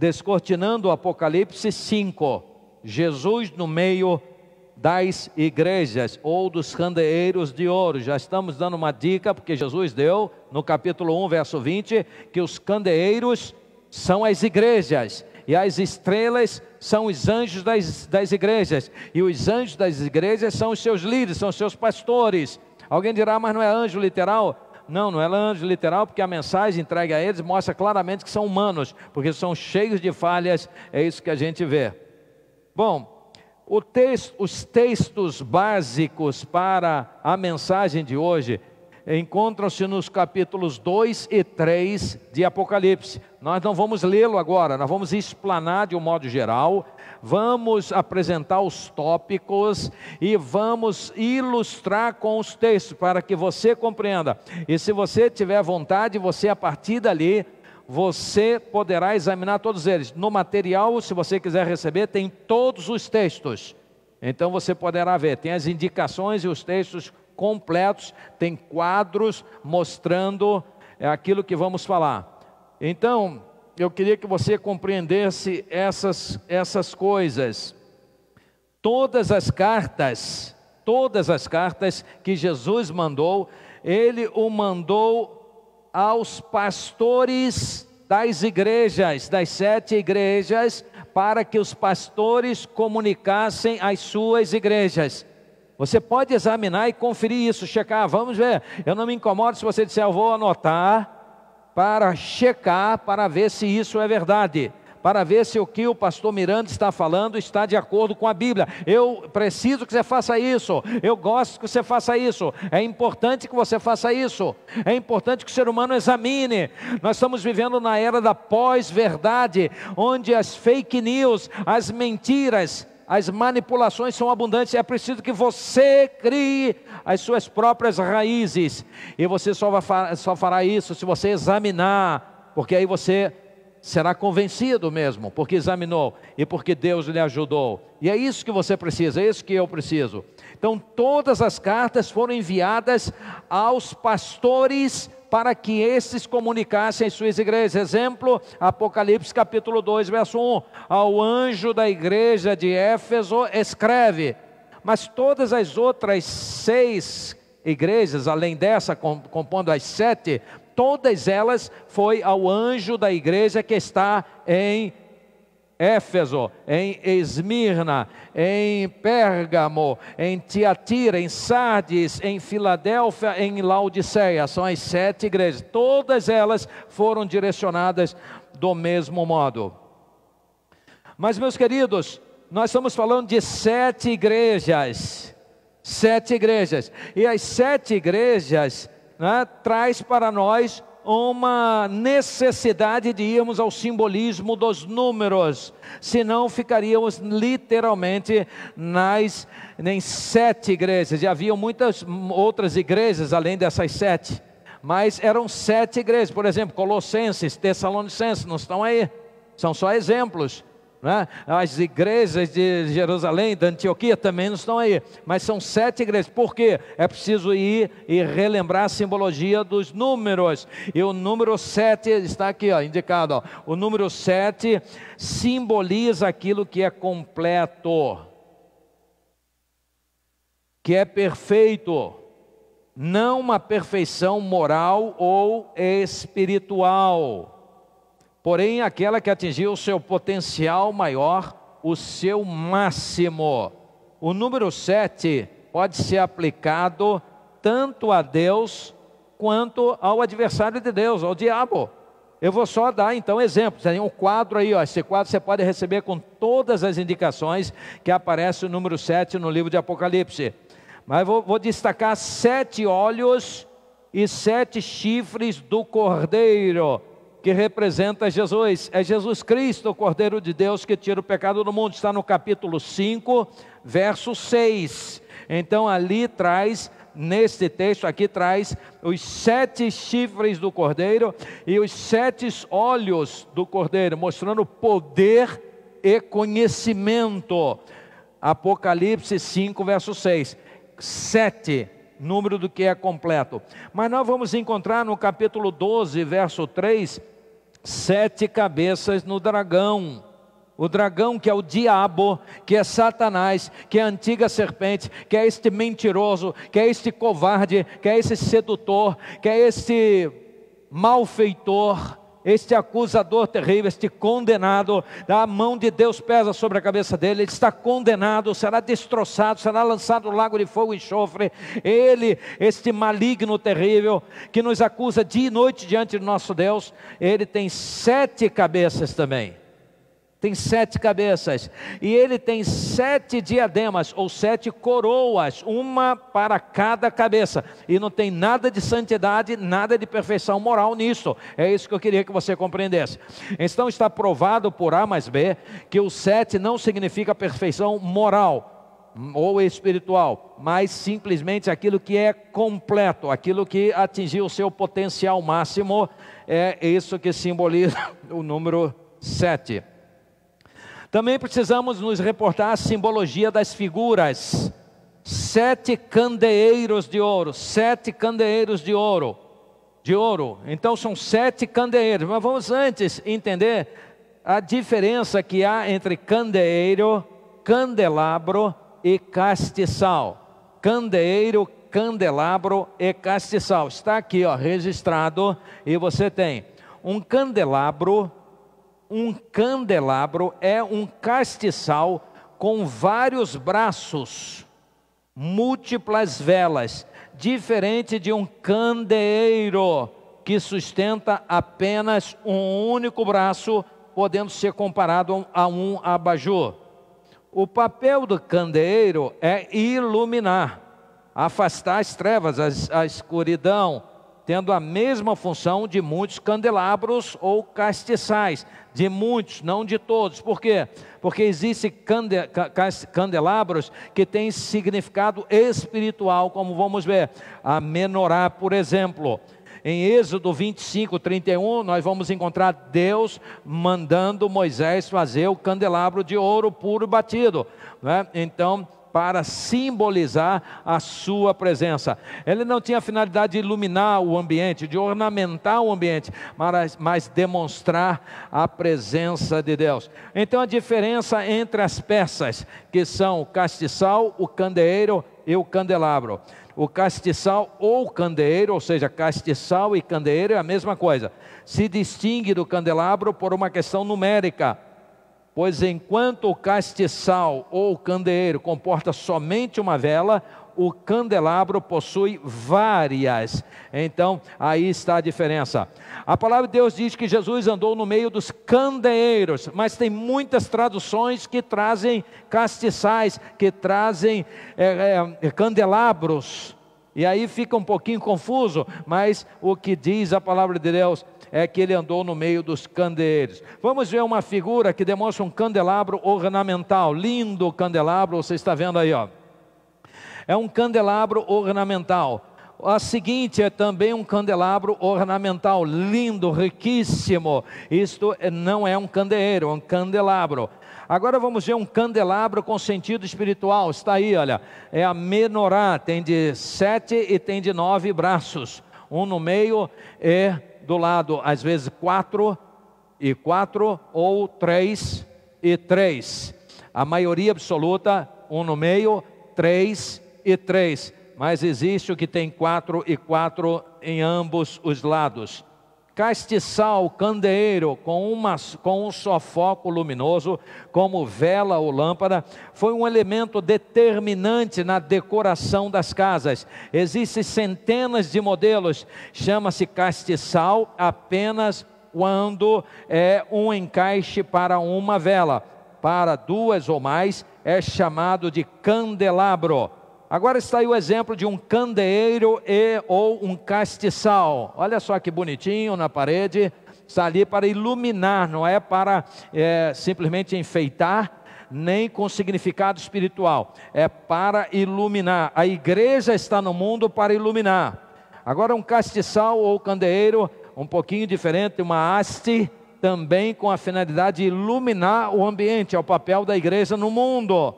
descortinando o Apocalipse 5, Jesus no meio das igrejas, ou dos candeeiros de ouro. Já estamos dando uma dica, porque Jesus deu, no capítulo 1, verso 20, que os candeeiros são as igrejas, e as estrelas são os anjos das igrejas, e os anjos das igrejas são os seus líderes, são os seus pastores. Alguém dirá, mas não é anjo literal? Não, não é anjo literal, porque a mensagem entregue a eles mostra claramente que são humanos, porque são cheios de falhas, é isso que a gente vê. Bom, os textos básicos para a mensagem de hoje encontram-se nos capítulos 2 e 3 de Apocalipse. Nós não vamos lê-lo agora, nós vamos explanar de um modo geral, vamos apresentar os tópicos e vamos ilustrar com os textos, para que você compreenda. E se você tiver vontade, você a partir dali, você poderá examinar todos eles. No material, se você quiser receber, tem todos os textos. Então você poderá ver, tem as indicações e os textos completos, tem quadros mostrando aquilo que vamos falar. Então, eu queria que você compreendesse essas coisas. Todas as cartas que Jesus mandou, Ele o mandou aos pastores das igrejas, das 7 igrejas, para que os pastores comunicassem às suas igrejas. Você pode examinar e conferir isso, checar, vamos ver. Eu não me incomodo se você disser, eu vou anotar para checar, para ver se isso é verdade, para ver se o que o pastor Miranda está falando está de acordo com a Bíblia. Eu preciso que você faça isso, eu gosto que você faça isso, é importante que você faça isso, é importante que o ser humano examine. Nós estamos vivendo na era da pós-verdade, onde as fake news, as mentiras, as manipulações são abundantes. É preciso que você crie as suas próprias raízes, e você só fará isso se você examinar, porque aí você será convencido mesmo, porque examinou e porque Deus lhe ajudou. E é isso que você precisa, é isso que eu preciso. Então todas as cartas foram enviadas aos pastores para que esses comunicassem às suas igrejas. Exemplo, Apocalipse capítulo 2, verso 1. Ao anjo da igreja de Éfeso escreve. Mas todas as outras 6 igrejas, além dessa, compondo as 7, todas elas foi ao anjo da igreja que está em Éfeso, em Esmirna, em Pérgamo, em Tiatira, em Sardes, em Filadélfia, em Laodiceia. São as 7 igrejas. Todas elas foram direcionadas do mesmo modo. Mas, meus queridos, nós estamos falando de 7 igrejas. 7 igrejas. E as 7 igrejas, né, traz para nós uma necessidade de irmos ao simbolismo dos números, senão ficaríamos literalmente em 7 igrejas. E havia muitas outras igrejas além dessas 7, mas eram 7 igrejas. Por exemplo, Colossenses, Tessalonicenses, não estão aí, são só exemplos, né? As igrejas de Jerusalém, da Antioquia também não estão aí, mas são 7 igrejas. Por quê? É preciso ir e relembrar a simbologia dos números, e o número 7 está aqui, ó, indicado, ó. O número 7 simboliza aquilo que é completo, que é perfeito, não uma perfeição moral ou espiritual, porém aquela que atingiu o seu potencial maior, o seu máximo. O número 7 pode ser aplicado tanto a Deus quanto ao adversário de Deus, ao diabo. Eu vou só dar então exemplos. Tem um quadro aí, ó. Esse quadro você pode receber com todas as indicações que aparece o número 7 no livro de Apocalipse. Mas vou destacar 7 olhos e 7 chifres do Cordeiro, que representa Jesus. É Jesus Cristo, o Cordeiro de Deus, que tira o pecado do mundo. Está no capítulo 5, verso 6. Então ali traz, neste texto aqui traz os 7 chifres do Cordeiro e os 7 olhos do Cordeiro, mostrando poder e conhecimento. Apocalipse 5, verso 6. 7, número do que é completo. Mas nós vamos encontrar no capítulo 12, verso 3, 7 cabeças no dragão. O dragão, que é o diabo, que é Satanás, que é a antiga serpente, que é este mentiroso, que é este covarde, que é esse sedutor, que é este malfeitor, este acusador terrível, este condenado. A mão de Deus pesa sobre a cabeça dele, ele está condenado, será destroçado, será lançado no lago de fogo e enxofre. Ele, este maligno terrível, que nos acusa dia e noite diante do nosso Deus, ele tem 7 cabeças também. Tem 7 cabeças, e ele tem 7 diademas, ou 7 coroas, uma para cada cabeça, e não tem nada de santidade, nada de perfeição moral nisso. É isso que eu queria que você compreendesse. Então está provado por A mais B, que o 7 não significa perfeição moral, ou espiritual, mas simplesmente aquilo que é completo, aquilo que atingiu o seu potencial máximo, é isso que simboliza o número 7. Também precisamos nos reportar a simbologia das figuras. 7 candeeiros de ouro, 7 candeeiros de ouro, então são 7 candeeiros, mas vamos antes entender a diferença que há entre candeeiro, candelabro e castiçal. Candeeiro, candelabro e castiçal, está aqui registrado, e você tem um candelabro. Um candelabro é um castiçal com vários braços, múltiplas velas, diferente de um candeeiro que sustenta apenas um único braço, podendo ser comparado a um abajur. O papel do candeeiro é iluminar, afastar as trevas, a escuridão, tendo a mesma função de muitos candelabros ou castiçais. De muitos, não de todos. Por quê? Porque existem candelabros que têm significado espiritual, como vamos ver. A menorá, por exemplo. Em Êxodo 25, 31, nós vamos encontrar Deus mandando Moisés fazer o candelabro de ouro puro batido, né? Então, para simbolizar a sua presença. Ele não tinha a finalidade de iluminar o ambiente, de ornamentar o ambiente, mas demonstrar a presença de Deus. Então a diferença entre as peças, que são o castiçal, o candeeiro e o candelabro. O castiçal ou candeeiro, ou seja, castiçal e candeeiro é a mesma coisa. Se distingue do candelabro por uma questão numérica. Pois enquanto o castiçal ou candeeiro comporta somente uma vela, o candelabro possui várias. Então, aí está a diferença. A palavra de Deus diz que Jesus andou no meio dos candeeiros, mas tem muitas traduções que trazem castiçais, que trazem candelabros. E aí fica um pouquinho confuso, mas o que diz a palavra de Deus é que ele andou no meio dos candeeiros. Vamos ver uma figura que demonstra um candelabro ornamental. Lindo candelabro, você está vendo aí, é um candelabro ornamental. A seguinte é também um candelabro ornamental, lindo, riquíssimo. Isto não é um candeeiro, é um candelabro. Agora vamos ver um candelabro com sentido espiritual. Está aí, olha, é a menorá, tem de 7 e tem de 9 braços. Um no meio e do lado, às vezes 4 e 4 ou 3 e 3. A maioria absoluta, um no meio, 3 e 3. Mas existe o que tem 4 e 4 em ambos os lados. Castiçal, candeeiro, com um só foco luminoso, como vela ou lâmpada, foi um elemento determinante na decoração das casas. Existem centenas de modelos, chama-se castiçal apenas quando é um encaixe para uma vela. Para 2 ou mais é chamado de candelabro. Agora está aí o exemplo de um candeeiro ou um castiçal. Olha só que bonitinho na parede. Está ali para iluminar, não é para simplesmente enfeitar, nem com significado espiritual. É para iluminar. A igreja está no mundo para iluminar. Agora um castiçal ou candeeiro, um pouquinho diferente, uma haste, também com a finalidade de iluminar o ambiente. É o papel da igreja no mundo.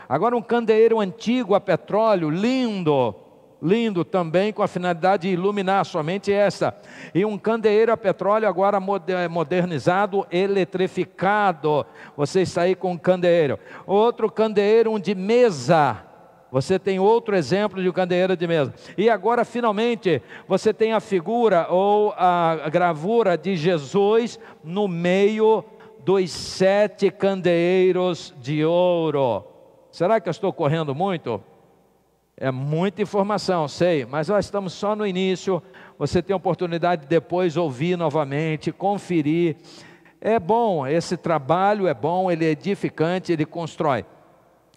Agora um candeeiro antigo a petróleo, lindo, lindo também, com a finalidade de iluminar, somente esta. E um candeeiro a petróleo agora modernizado, eletrificado. Você está aí com um candeeiro. Outro candeeiro, um de mesa. Você tem outro exemplo de um candeeiro de mesa. E agora, finalmente, você tem a figura ou a gravura de Jesus no meio dos 7 candeeiros de ouro. Será que eu estou correndo muito? É muita informação, sei, mas nós estamos só no início. Você tem a oportunidade de depois ouvir novamente, conferir. É bom, esse trabalho é bom, ele é edificante, ele constrói.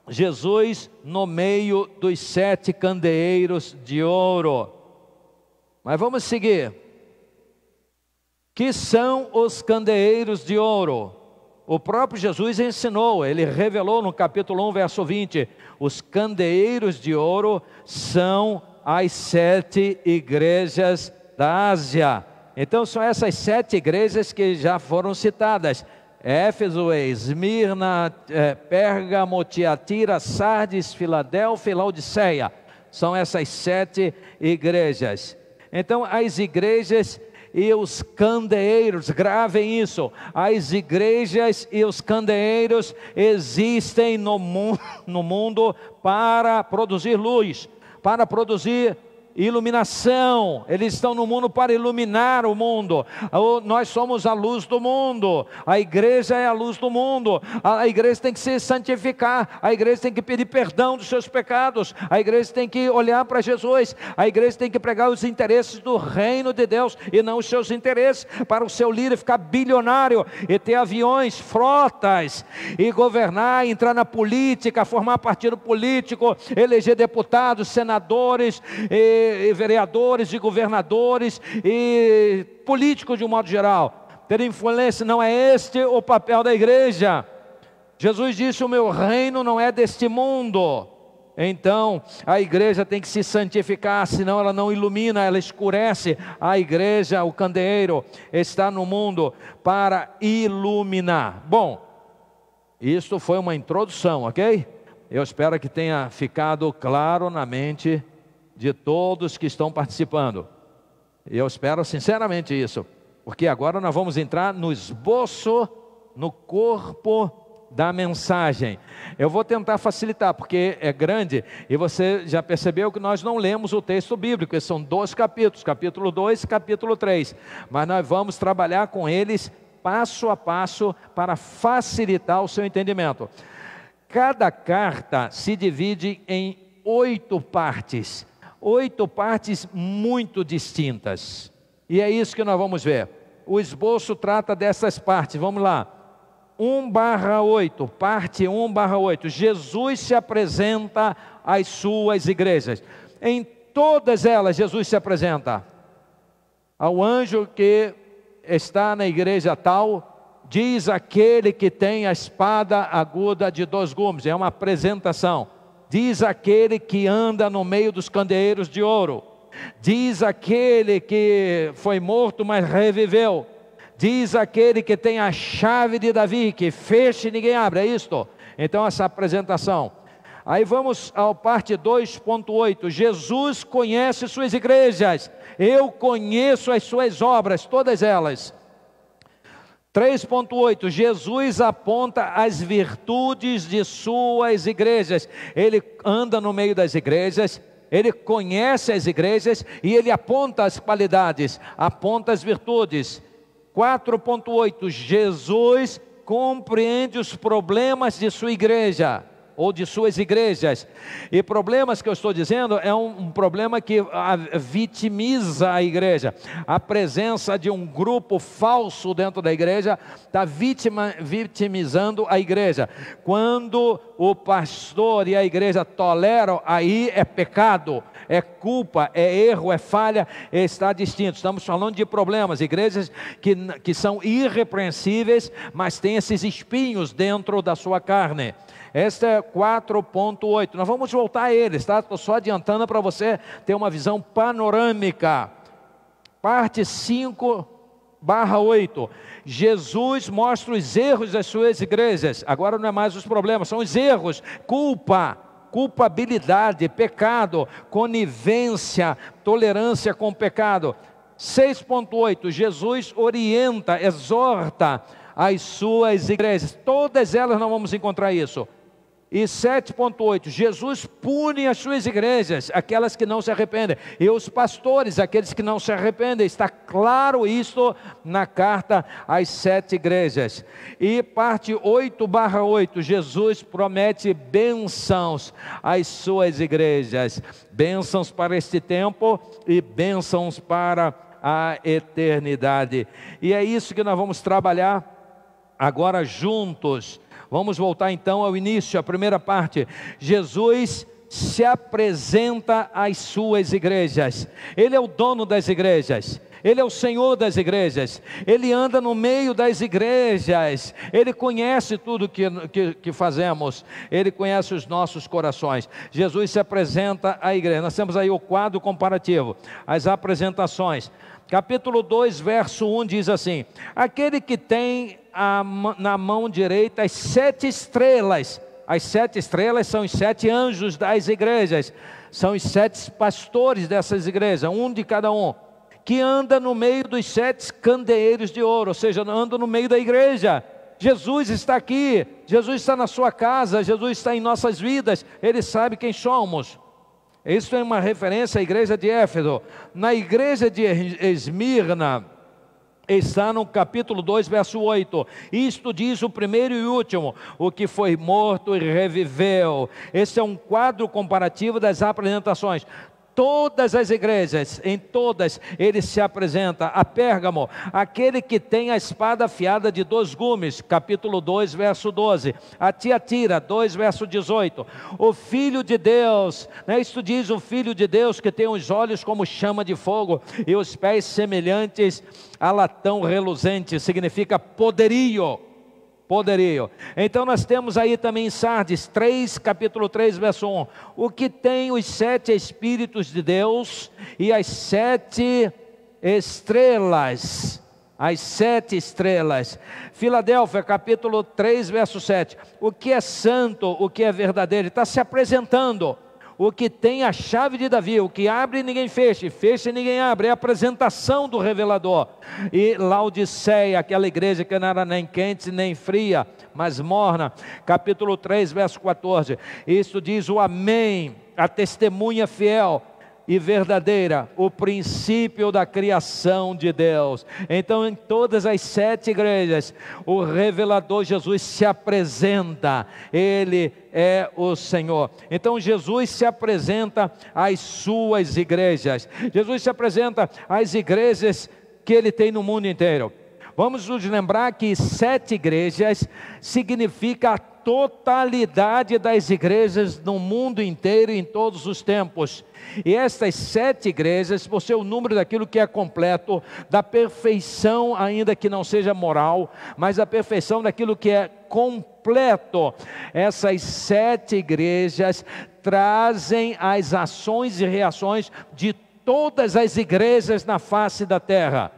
Jesus no meio dos 7 candeeiros de ouro. Mas vamos seguir. Que são os candeeiros de ouro? O próprio Jesus ensinou, ele revelou no capítulo 1, verso 20, os candeeiros de ouro são as 7 igrejas da Ásia. Então são essas 7 igrejas que já foram citadas: Éfeso, Esmirna, Pérgamo, Tiatira, Sardes, Filadélfia e Laodiceia. São essas 7 igrejas. Então as igrejas e os candeeiros, gravem isso, as igrejas e os candeeiros existem no mundo para produzir luz, para produzir iluminação. Eles estão no mundo para iluminar o mundo. Nós somos a luz do mundo. A igreja é a luz do mundo. A igreja tem que se santificar. A igreja tem que pedir perdão dos seus pecados. A igreja tem que olhar para Jesus. A igreja tem que pregar os interesses do reino de Deus e não os seus interesses, para o seu líder ficar bilionário e ter aviões, frotas, e governar, entrar na política, formar partido político, eleger deputados, senadores e vereadores e governadores e políticos de um modo geral. Ter influência, não é este o papel da igreja. Jesus disse: o meu reino não é deste mundo. Então a igreja tem que se santificar, senão ela não ilumina, ela escurece. A igreja, o candeeiro, está no mundo para iluminar. Bom, isso foi uma introdução, ok? Eu espero que tenha ficado claro na mente de todos que estão participando. Eu espero sinceramente isso, porque agora nós vamos entrar no esboço, no corpo da mensagem. Eu vou tentar facilitar, porque é grande, e você já percebeu que nós não lemos o texto bíblico, são 2 capítulos, capítulo 2 e capítulo 3, mas nós vamos trabalhar com eles passo a passo, para facilitar o seu entendimento. Cada carta se divide em 8 partes, 8 partes muito distintas, e é isso que nós vamos ver. O esboço trata dessas partes, vamos lá. 1/8, parte 1/8, Jesus se apresenta às suas igrejas. Em todas elas Jesus se apresenta. Ao anjo que está na igreja tal, diz aquele que tem a espada aguda de 2 gumes, é uma apresentação. Diz aquele que anda no meio dos candeeiros de ouro. Diz aquele que foi morto, mas reviveu. Diz aquele que tem a chave de Davi, que fecha e ninguém abre, é isto? Então essa apresentação. Aí vamos ao parte 2.8, Jesus conhece suas igrejas, eu conheço as suas obras, todas elas. 3.8, Jesus aponta as virtudes de suas igrejas, ele anda no meio das igrejas, ele conhece as igrejas e ele aponta as qualidades, aponta as virtudes. 4.8, Jesus compreende os problemas de sua igreja, ou de suas igrejas. E problemas que eu estou dizendo, é um problema que vitimiza a igreja. A presença de um grupo falso dentro da igreja está vitimizando a igreja. Quando o pastor e a igreja toleram, aí é pecado, é culpa, é erro, é falha, está distinto. Estamos falando de problemas, igrejas que são irrepreensíveis, mas têm esses espinhos dentro da sua carne. Esta é 4.8, nós vamos voltar a eles, tá? Estou só adiantando para você ter uma visão panorâmica. Parte 5/8, Jesus mostra os erros das suas igrejas. Agora não é mais os problemas, são os erros, culpa culpabilidade, pecado, conivência, tolerância com o pecado. 6.8, Jesus orienta, exorta as suas igrejas. Todas elas nós vamos encontrar isso. E 7.8, Jesus pune as suas igrejas, aquelas que não se arrependem, e os pastores, aqueles que não se arrependem. Está claro isso na carta às 7 igrejas. E parte 8/8, Jesus promete bênçãos às suas igrejas, bênçãos para este tempo e bênçãos para a eternidade. E é isso que nós vamos trabalhar agora juntos. Vamos voltar então ao início, a primeira parte. Jesus se apresenta às suas igrejas. Ele é o dono das igrejas. Ele é o Senhor das igrejas. Ele anda no meio das igrejas. Ele conhece tudo que fazemos. Ele conhece os nossos corações. Jesus se apresenta à igreja. Nós temos aí o quadro comparativo, as apresentações. Capítulo 2, verso 1 diz assim: aquele que tem na mão direita as 7 estrelas. As 7 estrelas são os 7 anjos das igrejas. São os 7 pastores dessas igrejas, um de cada um, que anda no meio dos 7 candeeiros de ouro, ou seja, anda no meio da igreja. Jesus está aqui, Jesus está na sua casa, Jesus está em nossas vidas. Ele sabe quem somos. Isso é uma referência à igreja de Éfeso. Na igreja de Esmirna, está no capítulo 2, verso 8. Isto diz o primeiro e último, o que foi morto e reviveu. Esse é um quadro comparativo das apresentações. Todas as igrejas, em todas, ele se apresenta. A Pérgamo, aquele que tem a espada afiada de 2 gumes, capítulo 2, verso 12. A Tiatira, 2, verso 18. O Filho de Deus, isto diz o Filho de Deus, que tem os olhos como chama de fogo e os pés semelhantes a latão reluzente, significa poderio. Poderio. Então nós temos aí também em Sardes 3, capítulo 3, verso 1, o que tem os 7 Espíritos de Deus e as 7 estrelas. As 7 estrelas. Filadélfia, capítulo 3, verso 7, o que é santo, o que é verdadeiro. Ele está se apresentando. O que tem a chave de Davi, o que abre e ninguém fecha, fecha e ninguém abre, é a apresentação do revelador. E Laodiceia, aquela igreja que não era nem quente nem fria, mas morna, capítulo 3, verso 14, isso diz o Amém, a testemunha fiel e verdadeira, o princípio da criação de Deus. Então em todas as 7 igrejas, o revelador Jesus se apresenta, Ele é o Senhor. Então Jesus se apresenta às suas igrejas, Jesus se apresenta às igrejas que Ele tem no mundo inteiro. Vamos nos lembrar que 7 igrejas significa a totalidade das igrejas no mundo inteiro em todos os tempos. E estas 7 igrejas, por ser o número daquilo que é completo, da perfeição ainda que não seja moral, mas a perfeição daquilo que é completo, essas 7 igrejas trazem as ações e reações de todas as igrejas na face da terra.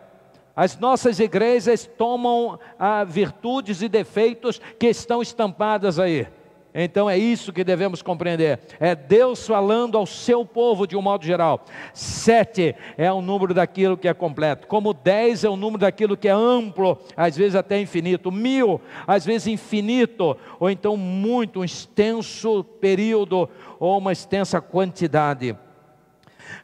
As nossas igrejas tomam virtudes e defeitos que estão estampadas aí. Então é isso que devemos compreender. É Deus falando ao seu povo de um modo geral. 7 é o número daquilo que é completo. Como 10 é o número daquilo que é amplo, às vezes até infinito. 1000, às vezes infinito. Ou então muito, um extenso período ou uma extensa quantidade.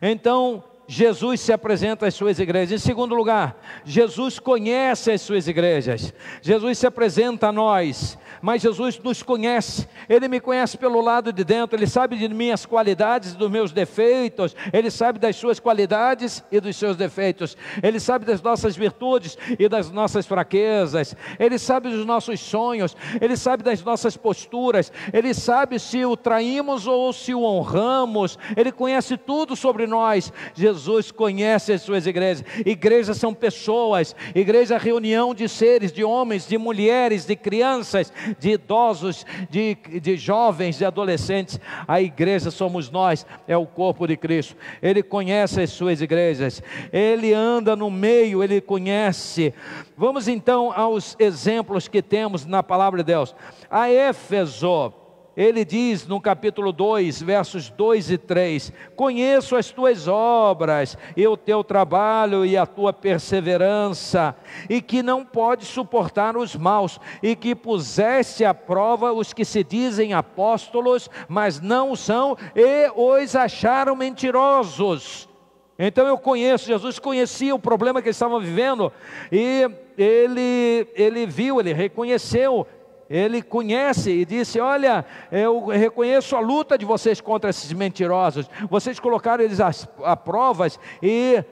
Então Jesus se apresenta às suas igrejas. Em segundo lugar, Jesus conhece as suas igrejas. Jesus se apresenta a nós, mas Jesus nos conhece. Ele me conhece pelo lado de dentro. Ele sabe de minhas qualidades e dos meus defeitos. Ele sabe das suas qualidades e dos seus defeitos. Ele sabe das nossas virtudes e das nossas fraquezas. Ele sabe dos nossos sonhos. Ele sabe das nossas posturas. Ele sabe se o traímos ou se o honramos. Ele conhece tudo sobre nós. Jesus conhece as suas igrejas. Igrejas são pessoas. Igreja é reunião de seres, de homens, de mulheres, de crianças, de idosos, de jovens, de adolescentes. A igreja somos nós, é o corpo de Cristo. Ele conhece as suas igrejas. Ele anda no meio, ele conhece. Vamos então aos exemplos que temos na palavra de Deus. A Éfeso, ele diz no capítulo 2, versos 2 e 3, conheço as tuas obras, e o teu trabalho e a tua perseverança, e que não podes suportar os maus, e que puseste à prova os que se dizem apóstolos, mas não o são, e os acharam mentirosos. Então eu conheço, Jesus conhecia o problema que eles estavam vivendo, e ele viu, ele reconheceu, ele conhece e disse: olha, eu reconheço a luta de vocês contra esses mentirosos, vocês colocaram eles a provas e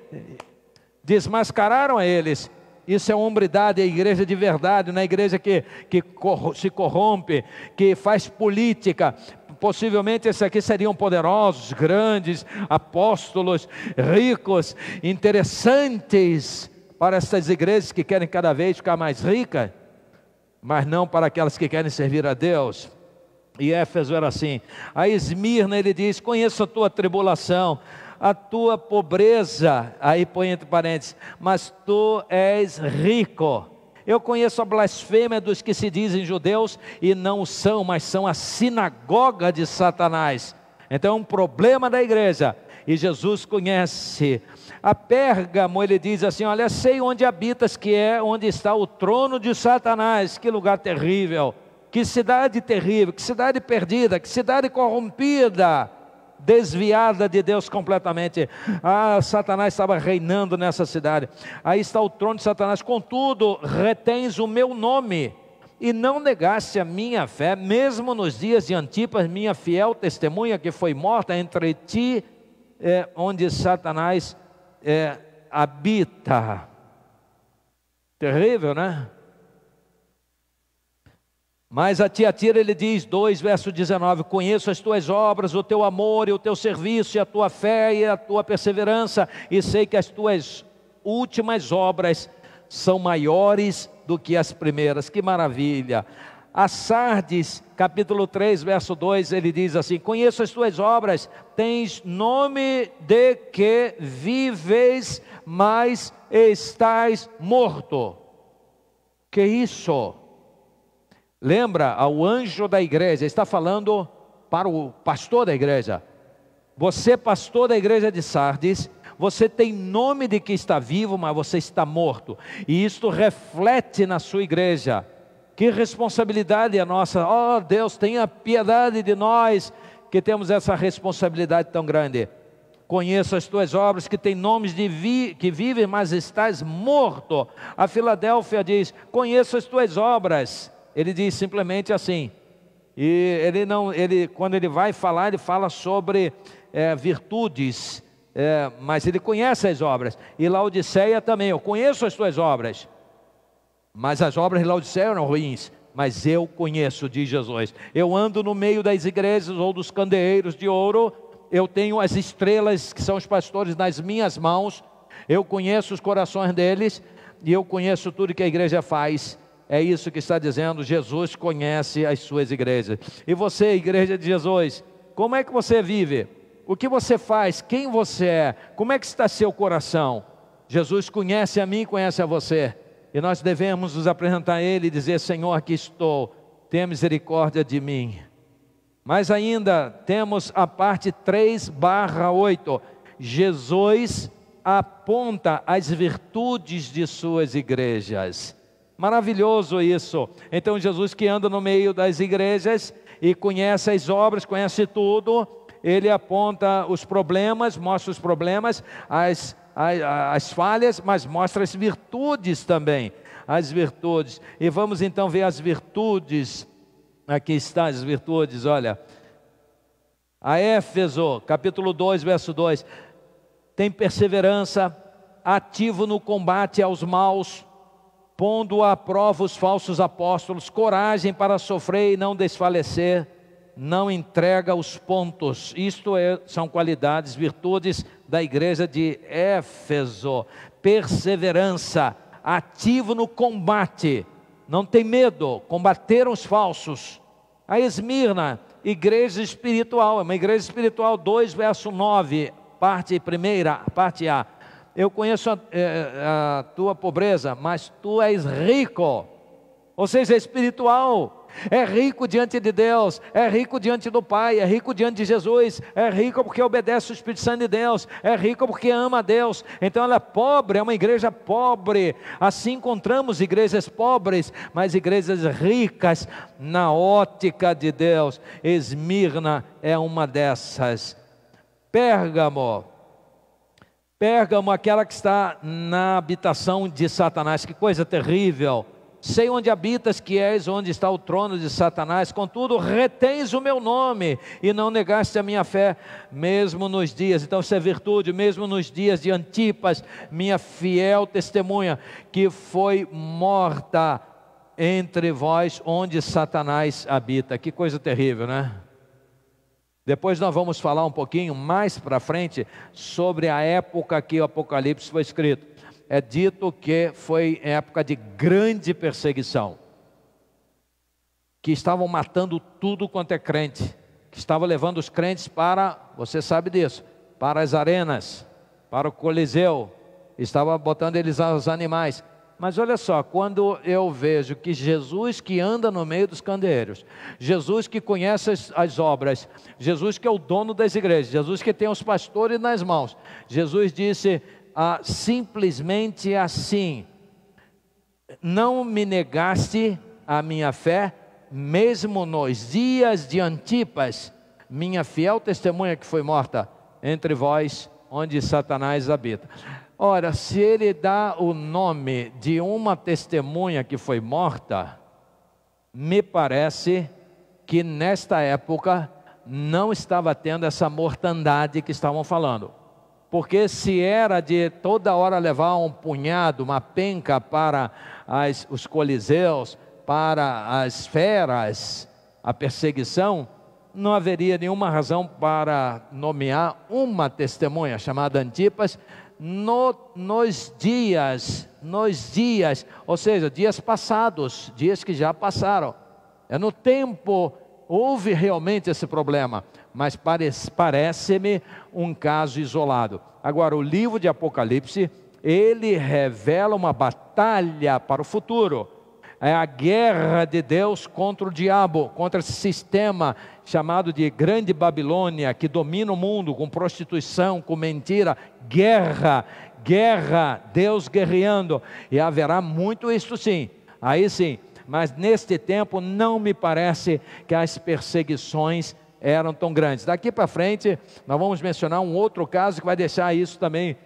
desmascararam a eles. Isso é hombridade, é a igreja de verdade, não é a igreja que se corrompe, que faz política. Possivelmente esses aqui seriam poderosos, grandes, apóstolos, ricos, interessantes para essas igrejas que querem cada vez ficar mais ricas, mas não para aquelas que querem servir a Deus. E Éfeso era assim. A Esmirna ele diz: conheço a tua tribulação, a tua pobreza, aí põe entre parênteses, mas tu és rico. Eu conheço a blasfêmia dos que se dizem judeus e não são, mas são a sinagoga de Satanás. Então é um problema da igreja, e Jesus conhece. A Pérgamo ele diz assim: olha, sei onde habitas, que é onde está o trono de Satanás. Que lugar terrível, que cidade terrível, que cidade perdida, que cidade corrompida, desviada de Deus completamente. Satanás estava reinando nessa cidade. Aí está o trono de Satanás. Contudo, retens o meu nome e não negaste a minha fé, mesmo nos dias de Antipas, minha fiel testemunha, que foi morta entre ti, onde Satanás habita. Terrível, né? Mas a Tiatira ele diz, 2 verso 19, conheço as tuas obras, o teu amor e o teu serviço, e a tua fé e a tua perseverança, e sei que as tuas últimas obras são maiores do que as primeiras. Que maravilha! A Sardes, capítulo 3, verso 2, ele diz assim: conheço as tuas obras, tens nome de que vives, mas estás morto. Que isso? Lembra, ao anjo da igreja, está falando para o pastor da igreja: você, pastor da igreja de Sardes, você tem nome de que está vivo, mas você está morto. E isto reflete na sua igreja. Que responsabilidade é nossa. Oh Deus, tenha piedade de nós, que temos essa responsabilidade tão grande. Conheço as tuas obras, que tem nomes que vivem, mas estás morto. A Filadélfia diz: conheço as tuas obras. Ele diz simplesmente assim. E quando ele vai falar, ele fala sobre virtudes, mas ele conhece as obras. E Laodiceia também: eu conheço as tuas obras, mas as obras de Laodiceia eram ruins, mas eu conheço, diz Jesus. Eu ando no meio das igrejas ou dos candeeiros de ouro, eu tenho as estrelas que são os pastores nas minhas mãos, eu conheço os corações deles, e eu conheço tudo que a igreja faz. É isso que está dizendo, Jesus conhece as suas igrejas. E você, igreja de Jesus, como é que você vive? O que você faz? Quem você é? Como é que está seu coração? Jesus conhece a mim, conhece a você. E nós devemos nos apresentar a Ele e dizer: Senhor, aqui estou, tenha misericórdia de mim. Mas ainda temos a parte 3/8. Jesus aponta as virtudes de suas igrejas. Maravilhoso isso. Então Jesus, que anda no meio das igrejas e conhece as obras, conhece tudo, ele aponta os problemas, mostra os problemas, as falhas, mas mostra as virtudes também, as virtudes. E vamos então ver as virtudes. Aqui estão as virtudes, olha. A Éfeso, capítulo 2, verso 2, tem perseverança, ativo no combate aos maus, pondo à prova os falsos apóstolos, coragem para sofrer e não desfalecer, não entrega os pontos. Isto são qualidades, virtudes da igreja de Éfeso. Perseverança, ativo no combate, não tem medo, combateram os falsos. A Esmirna, igreja espiritual, é uma igreja espiritual, 2 verso 9, parte primeira, parte A. Eu conheço a tua pobreza, mas tu és rico. Ou seja, é espiritual. é rico diante de Deus, é rico diante do Pai, é rico diante de Jesus, é rico porque obedece o Espírito Santo de Deus, é rico porque ama a Deus. Então ela é pobre, é uma igreja pobre. Assim encontramos igrejas pobres, mas igrejas ricas na ótica de Deus. Esmirna é uma dessas. Pérgamo, aquela que está na habitação de Satanás. Que coisa terrível! Sei onde habitas, que és onde está o trono de Satanás, contudo retens o meu nome e não negaste a minha fé, mesmo nos dias, então isso é virtude, mesmo nos dias de Antipas, minha fiel testemunha, que foi morta entre vós, onde Satanás habita. Que coisa terrível, né? Depois nós vamos falar um pouquinho mais para frente sobre a época que o Apocalipse foi escrito. É dito que foi época de grande perseguição, que estavam matando tudo quanto é crente, que estavam levando os crentes para, você sabe disso, para as arenas, para o Coliseu, estava botando eles aos animais. Mas olha só, quando eu vejo que Jesus que anda no meio dos candeeiros, Jesus que conhece as obras, Jesus que é o dono das igrejas, Jesus que tem os pastores nas mãos, Jesus disse simplesmente assim: não me negaste a minha fé, mesmo nos dias de Antipas, minha fiel testemunha que foi morta entre vós, onde Satanás habita. Ora, se ele dá o nome de uma testemunha que foi morta, me parece que nesta época não estava tendo essa mortandade que estavam falando. Porque se era de toda hora levar um punhado, uma penca para os coliseus, para as feras, a perseguição, não haveria nenhuma razão para nomear uma testemunha chamada Antipas nos dias, ou seja, dias passados, dias que já passaram. No tempo houve realmente esse problema, mas parece-me um caso isolado. Agora, o livro de Apocalipse, ele revela uma batalha para o futuro. É a guerra de Deus contra o diabo, contra esse sistema chamado de Grande Babilônia, que domina o mundo com prostituição, com mentira. Guerra, Deus guerreando. E haverá muito isso sim, aí sim. Mas neste tempo não me parece que as perseguições eram tão grandes. Daqui para frente nós vamos mencionar um outro caso que vai deixar isso também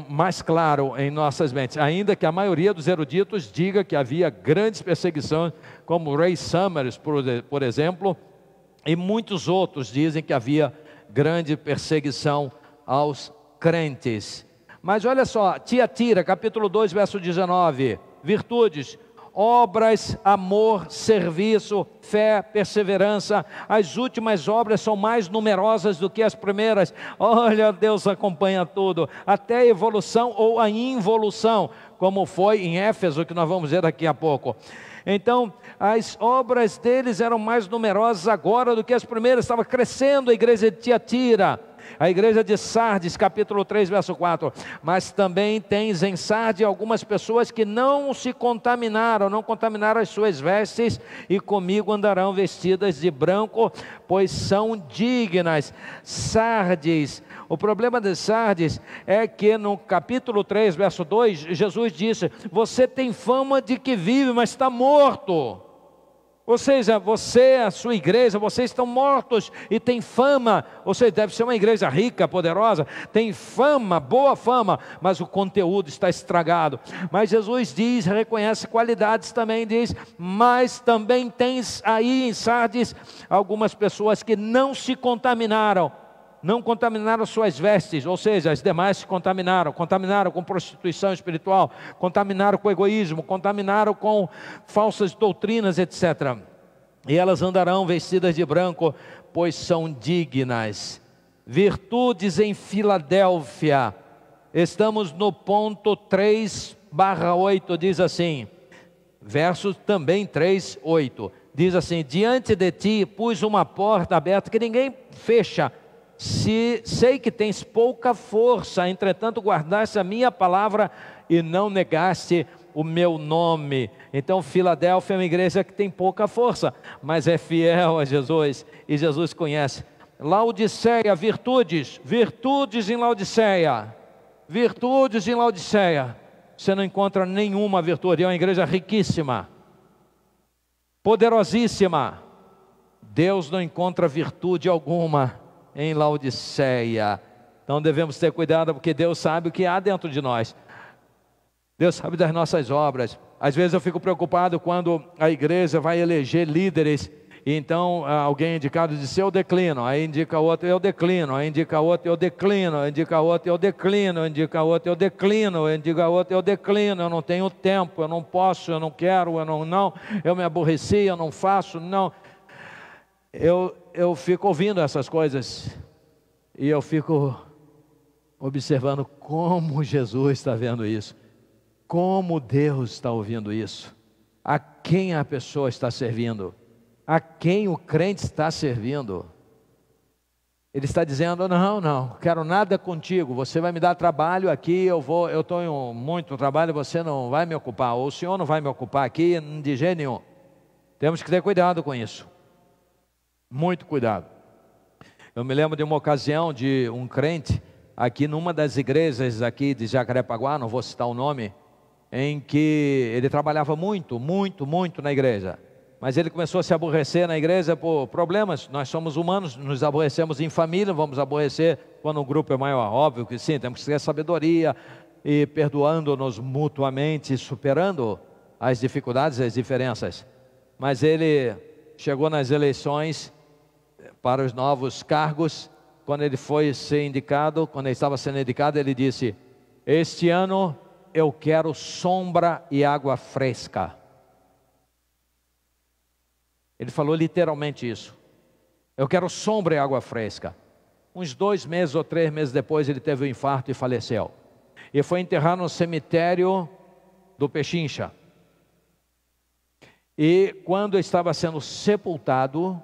mais claro em nossas mentes. Ainda que a maioria dos eruditos diga que havia grandes perseguições, como Ray Summers, por exemplo, e muitos outros dizem que havia grande perseguição aos crentes. Mas olha só, Tiatira, capítulo 2, verso 19, virtudes, obras, amor, serviço, fé, perseverança. As últimas obras são mais numerosas do que as primeiras. Olha, Deus acompanha tudo, até a evolução ou a involução, como foi em Éfeso, que nós vamos ver daqui a pouco. Então, as obras deles eram mais numerosas agora do que as primeiras. Estava crescendo a igreja de Tiatira. A igreja de Sardes, capítulo 3, verso 4. Mas também tens em Sardes algumas pessoas que não se contaminaram, não contaminaram as suas vestes, e comigo andarão vestidas de branco, pois são dignas. Sardes, o problema de Sardes é que no capítulo 3, verso 2, Jesus disse: você tem fama de que vive, mas está morto. Ou seja, você, a sua igreja, vocês estão mortos e tem fama. Ou seja, deve ser uma igreja rica, poderosa, tem fama, boa fama, mas o conteúdo está estragado. Mas Jesus diz, reconhece qualidades também, diz: mas também tens aí em Sardes algumas pessoas que não se contaminaram, não contaminaram suas vestes, ou seja, as demais se contaminaram com prostituição espiritual, contaminaram com egoísmo, contaminaram com falsas doutrinas, etc. E elas andarão vestidas de branco, pois são dignas. Virtudes em Filadélfia, estamos no ponto 3/8, diz assim, verso também 3:8, diz assim: diante de ti pus uma porta aberta que ninguém fecha. Sei que tens pouca força, entretanto guardaste a minha palavra e não negaste o meu nome. Então Filadélfia é uma igreja que tem pouca força, mas é fiel a Jesus, e Jesus conhece. Laodiceia, virtudes em Laodiceia, virtudes em Laodiceia. Você não encontra nenhuma virtude, é uma igreja riquíssima, poderosíssima. Deus não encontra virtude alguma em Laodiceia. Então devemos ter cuidado, porque Deus sabe o que há dentro de nós. Deus sabe das nossas obras. Às vezes eu fico preocupado quando a igreja vai eleger líderes, e então alguém indicado diz: eu declino, aí indica outro, eu declino, aí indica outro, eu declino, aí indica outro, eu declino, indica outro, eu declino, indica outro, eu declino, eu não tenho tempo, eu não posso, eu não quero, eu me aborreci, eu não faço, não. Eu fico ouvindo essas coisas, e eu fico observando como Jesus está vendo isso, como Deus está ouvindo isso, a quem a pessoa está servindo, a quem o crente está servindo. Ele está dizendo: não quero nada contigo, você vai me dar trabalho aqui, eu estou em muito trabalho, você não vai me ocupar, ou o senhor não vai me ocupar aqui de jeito nenhum. Temos que ter cuidado com isso, muito cuidado. Eu me lembro de uma ocasião de um crente aqui numa das igrejas aqui de Jacarepaguá, não vou citar o nome, em que ele trabalhava muito na igreja, mas ele começou a se aborrecer na igreja por problemas. Nós somos humanos, nos aborrecemos em família, vamos aborrecer quando o grupo é maior, óbvio que sim, temos que ter sabedoria, e perdoando-nos mutuamente, superando as dificuldades e as diferenças. Mas ele chegou nas eleições para os novos cargos. Quando ele foi ser indicado, quando ele estava sendo indicado, ele disse: este ano eu quero sombra e água fresca. Ele falou literalmente isso: eu quero sombra e água fresca. Uns 2 meses ou 3 meses depois, ele teve um infarto e faleceu, e foi enterrado no cemitério do Pechincha. E quando estava sendo sepultado,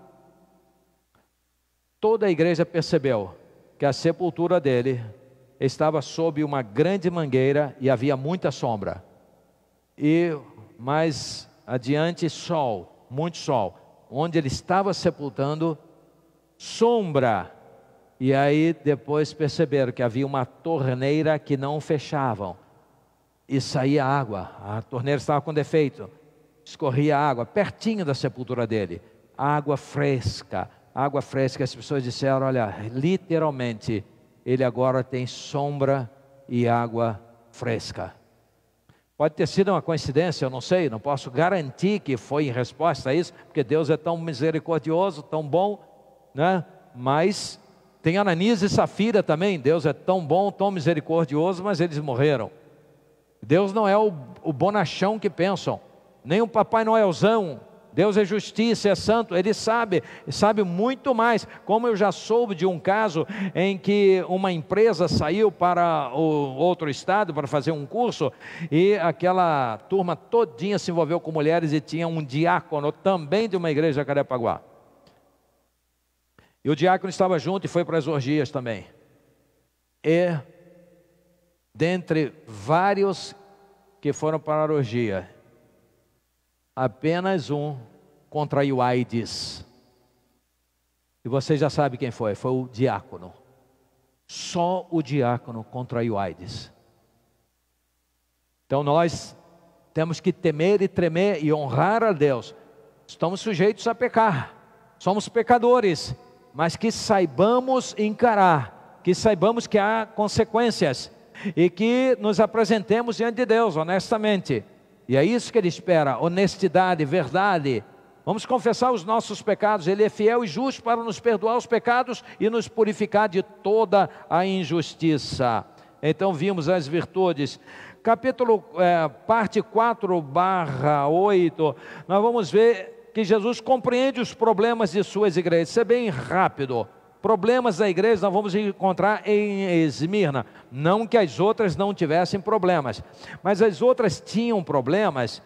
toda a igreja percebeu que a sepultura dele estava sob uma grande mangueira e havia muita sombra. E mais adiante, sol, muito sol. Onde ele estava sepultando, sombra. E aí depois perceberam que havia uma torneira que não fechavam, e saía água. A torneira estava com defeito, escorria água pertinho da sepultura dele, água fresca. Água fresca. As pessoas disseram: olha, literalmente, ele agora tem sombra e água fresca. Pode ter sido uma coincidência, eu não sei, não posso garantir que foi em resposta a isso, porque Deus é tão misericordioso, tão bom, né? Mas tem Ananias e Safira também. Deus é tão bom, tão misericordioso, mas eles morreram. Deus não é o bonachão que pensam, nem o Papai Noelzão. Deus é justiça, é santo, Ele sabe muito mais. Como eu já soube de um caso em que uma empresa saiu para o outro estado para fazer um curso, e aquela turma todinha se envolveu com mulheres, e tinha um diácono também de uma igreja de Jacarepaguá. E o diácono estava junto e foi para as orgias também. E dentre vários que foram para a orgia, apenas um contraiu AIDS. E você já sabe quem foi o diácono. Só o diácono contraiu AIDS. Então nós temos que temer e tremer e honrar a Deus. Estamos sujeitos a pecar, somos pecadores, mas que saibamos encarar, que saibamos que há consequências, e que nos apresentemos diante de Deus honestamente. E é isso que Ele espera: honestidade, verdade. Vamos confessar os nossos pecados. Ele é fiel e justo para nos perdoar os pecados e nos purificar de toda a injustiça. Então vimos as virtudes. Parte 4/8, nós vamos ver que Jesus compreende os problemas de suas igrejas. Isso é bem rápido. Problemas da igreja nós vamos encontrar em Esmirna. Não que as outras não tivessem problemas, mas as outras tinham problemas,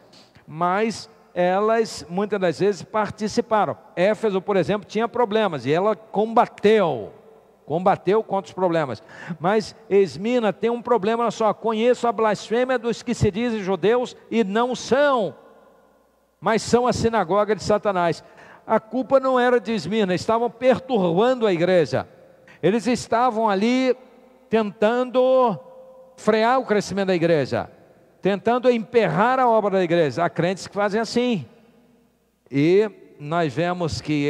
mas elas muitas das vezes participaram. Éfeso, por exemplo, tinha problemas, e ela combateu combateu contra os problemas. Mas Esmirna tem um problema só: conheço a blasfêmia dos que se dizem judeus e não são, mas são a sinagoga de Satanás. A culpa não era de Esmirna, estavam perturbando a igreja. Eles estavam ali tentando frear o crescimento da igreja, tentando emperrar a obra da igreja. Há crentes que fazem assim. E nós vemos que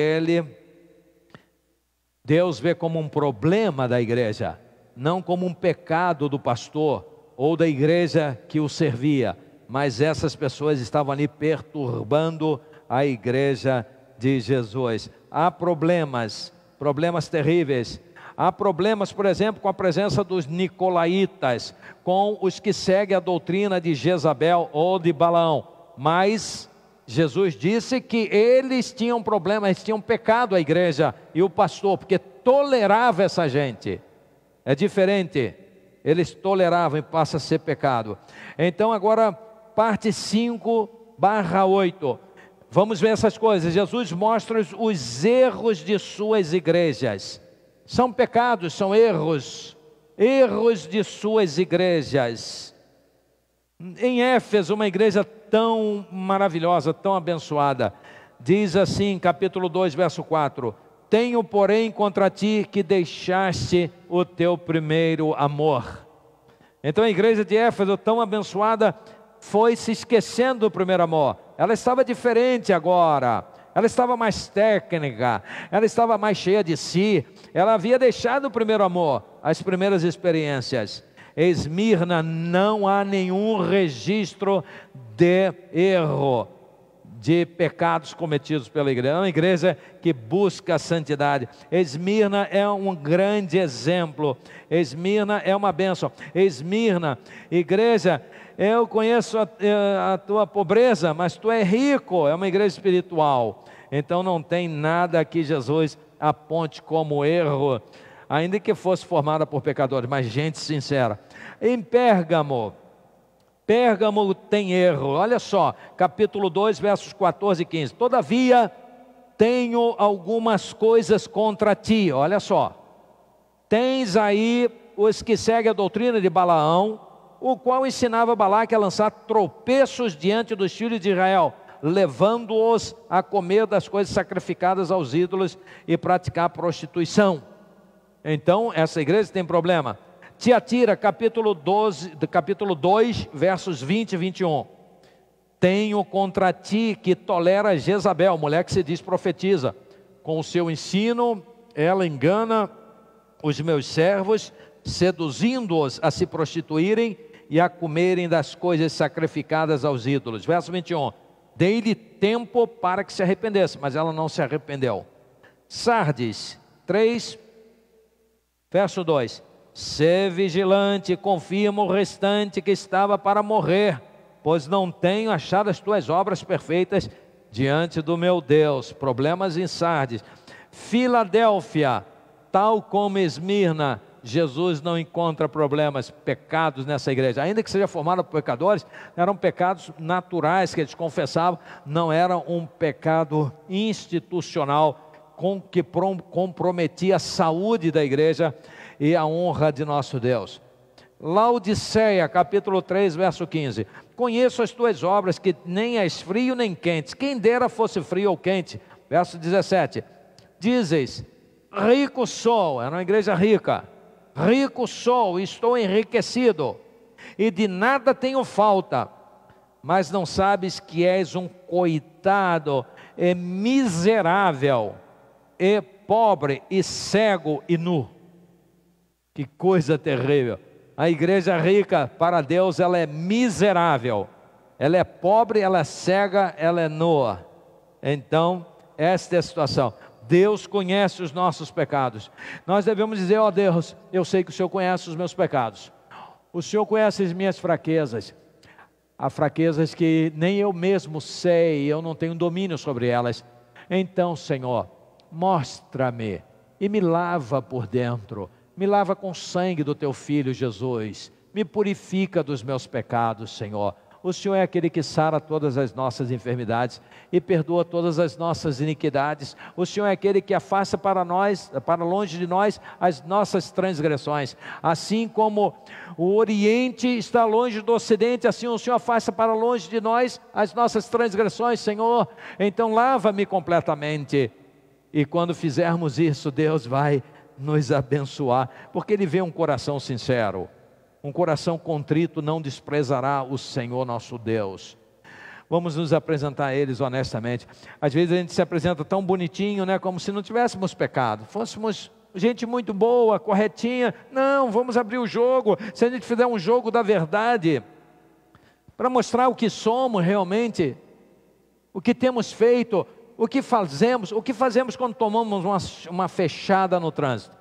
Deus vê como um problema da igreja, não como um pecado do pastor ou da igreja que o servia, mas essas pessoas estavam ali perturbando a igreja de Jesus. Há problemas terríveis. Há problemas, por exemplo, com a presença dos nicolaítas, com os que seguem a doutrina de Jezabel ou de Balaão. Mas Jesus disse que eles tinham problemas, eles tinham pecado, a igreja e o pastor, porque tolerava essa gente. É diferente, eles toleravam e passa a ser pecado. Então agora, parte 5/8. Vamos ver essas coisas. Jesus mostra os erros de suas igrejas. São pecados, são erros de suas igrejas. Em Éfeso, uma igreja tão maravilhosa, tão abençoada, diz assim, capítulo 2, verso 4: tenho, porém, contra ti que deixaste o teu primeiro amor. Então a igreja de Éfeso, tão abençoada, foi se esquecendo do primeiro amor. Ela estava diferente agora, ela estava mais técnica, ela estava mais cheia de si, ela havia deixado o primeiro amor, as primeiras experiências. Esmirna, não há nenhum registro de erro, de pecados cometidos pela igreja. É uma igreja que busca a santidade. Esmirna é um grande exemplo. Esmirna é uma bênção. Esmirna, igreja, eu conheço a tua pobreza, mas tu é rico. É uma igreja espiritual. Então não tem nada que Jesus aponte como erro, ainda que fosse formada por pecadores, mas gente sincera. Em Pérgamo tem erro. Olha só, capítulo 2, versos 14 e 15. Todavia, tenho algumas coisas contra ti. Olha só, tens aí os que seguem a doutrina de Balaão, o qual ensinava Balaque a lançar tropeços diante dos filhos de Israel, levando-os a comer das coisas sacrificadas aos ídolos e praticar prostituição. Então, essa igreja tem problema. Tiatira, capítulo 2, versos 20 e 21. Tenho contra ti que tolera Jezabel, mulher que se diz profetiza. Com o seu ensino, ela engana os meus servos, seduzindo-os a se prostituírem e a comerem das coisas sacrificadas aos ídolos. Verso 21. Dei-lhe tempo para que se arrependesse, mas ela não se arrependeu. Sardes 3, verso 2. Sê vigilante, confirma o restante que estava para morrer, pois não tenho achado as tuas obras perfeitas diante do meu Deus. Problemas em Sardes. Filadélfia, tal como Esmirna, Jesus não encontra problemas, pecados nessa igreja. Ainda que seja formada por pecadores, eram pecados naturais que eles confessavam, não era um pecado institucional que comprometia a saúde da igreja e a honra de nosso Deus. Laodiceia, capítulo 3, verso 15. Conheço as tuas obras, que nem és frio nem quente. Quem dera fosse frio ou quente. Verso 17. Dizes, rico sou, era uma igreja rica. Rico sou, estou enriquecido, e de nada tenho falta. Mas não sabes que és um coitado, e miserável, e pobre, e cego, e nu. Que coisa terrível. A igreja rica, para Deus, ela é miserável, ela é pobre, ela é cega, ela é nua. Então, esta é a situação. Deus conhece os nossos pecados. Nós devemos dizer, ó Deus, eu sei que o Senhor conhece os meus pecados. O Senhor conhece as minhas fraquezas. Há fraquezas que nem eu mesmo sei, eu não tenho domínio sobre elas. Então, Senhor, mostra-me e me lava por dentro. Me lava com o sangue do Teu Filho Jesus. Me purifica dos meus pecados, Senhor. O Senhor é aquele que sara todas as nossas enfermidades e perdoa todas as nossas iniquidades. O Senhor é aquele que afasta para longe de nós, as nossas transgressões. Assim como o Oriente está longe do Ocidente, assim o Senhor afasta para longe de nós as nossas transgressões, Senhor. Então lava-me completamente. E quando fizermos isso, Deus vai nos abençoar, porque Ele vê um coração sincero. Um coração contrito não desprezará o Senhor nosso Deus. Vamos nos apresentar a eles honestamente. Às vezes a gente se apresenta tão bonitinho, né, como se não tivéssemos pecado, fôssemos gente muito boa, corretinha. Não, vamos abrir o jogo. Se a gente fizer um jogo da verdade, para mostrar o que somos realmente, o que temos feito, o que fazemos quando tomamos uma fechada no trânsito?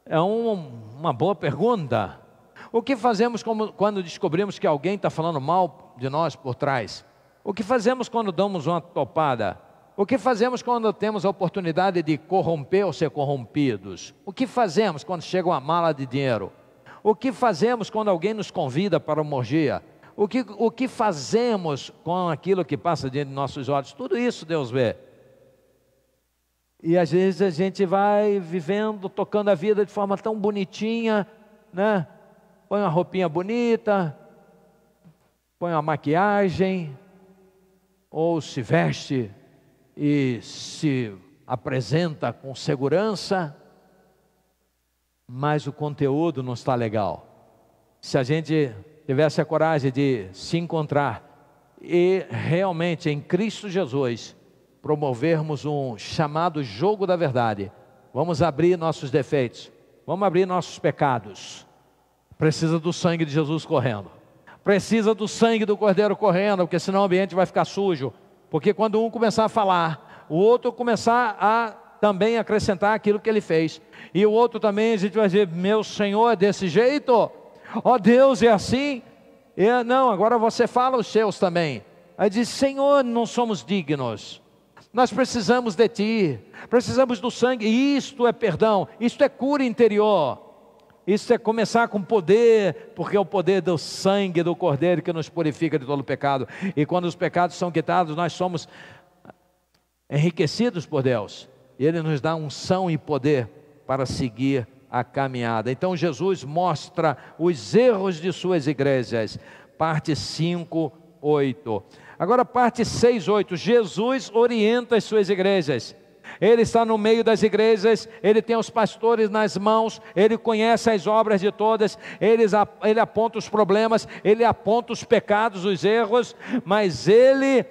É uma boa pergunta. O que fazemos quando descobrimos que alguém está falando mal de nós por trás? O que fazemos quando damos uma topada? O que fazemos quando temos a oportunidade de corromper ou ser corrompidos? O que fazemos quando chega uma mala de dinheiro? O que fazemos quando alguém nos convida para uma orgia? O que fazemos com aquilo que passa diante de nossos olhos? Tudo isso Deus vê. E às vezes a gente vai vivendo, tocando a vida de forma tão bonitinha, né? Põe uma roupinha bonita, põe uma maquiagem, ou se veste e se apresenta com segurança, mas o conteúdo não está legal. Se a gente tivesse a coragem de se encontrar e realmente em Cristo Jesus promovermos um chamado jogo da verdade, vamos abrir nossos defeitos, vamos abrir nossos pecados. Precisa do sangue de Jesus correndo, precisa do sangue do Cordeiro correndo, porque senão o ambiente vai ficar sujo. Porque quando um começar a falar, o outro começar a também acrescentar aquilo que ele fez, e o outro também, a gente vai dizer: meu Senhor, é desse jeito? Ó Deus, é assim? Não, agora você fala os seus também. Aí diz: Senhor, não somos dignos, nós precisamos de Ti, precisamos do sangue. Isto é perdão, isto é cura interior. Isso é começar com poder, porque é o poder do sangue do Cordeiro que nos purifica de todo o pecado. E quando os pecados são quitados, nós somos enriquecidos por Deus. E Ele nos dá unção e poder para seguir a caminhada. Então Jesus mostra os erros de suas igrejas. Parte 5, 8. Agora parte 6, 8. Jesus orienta as suas igrejas. Ele está no meio das igrejas, Ele tem os pastores nas mãos, Ele conhece as obras de todas, Ele aponta os problemas, Ele aponta os pecados, os erros, mas Ele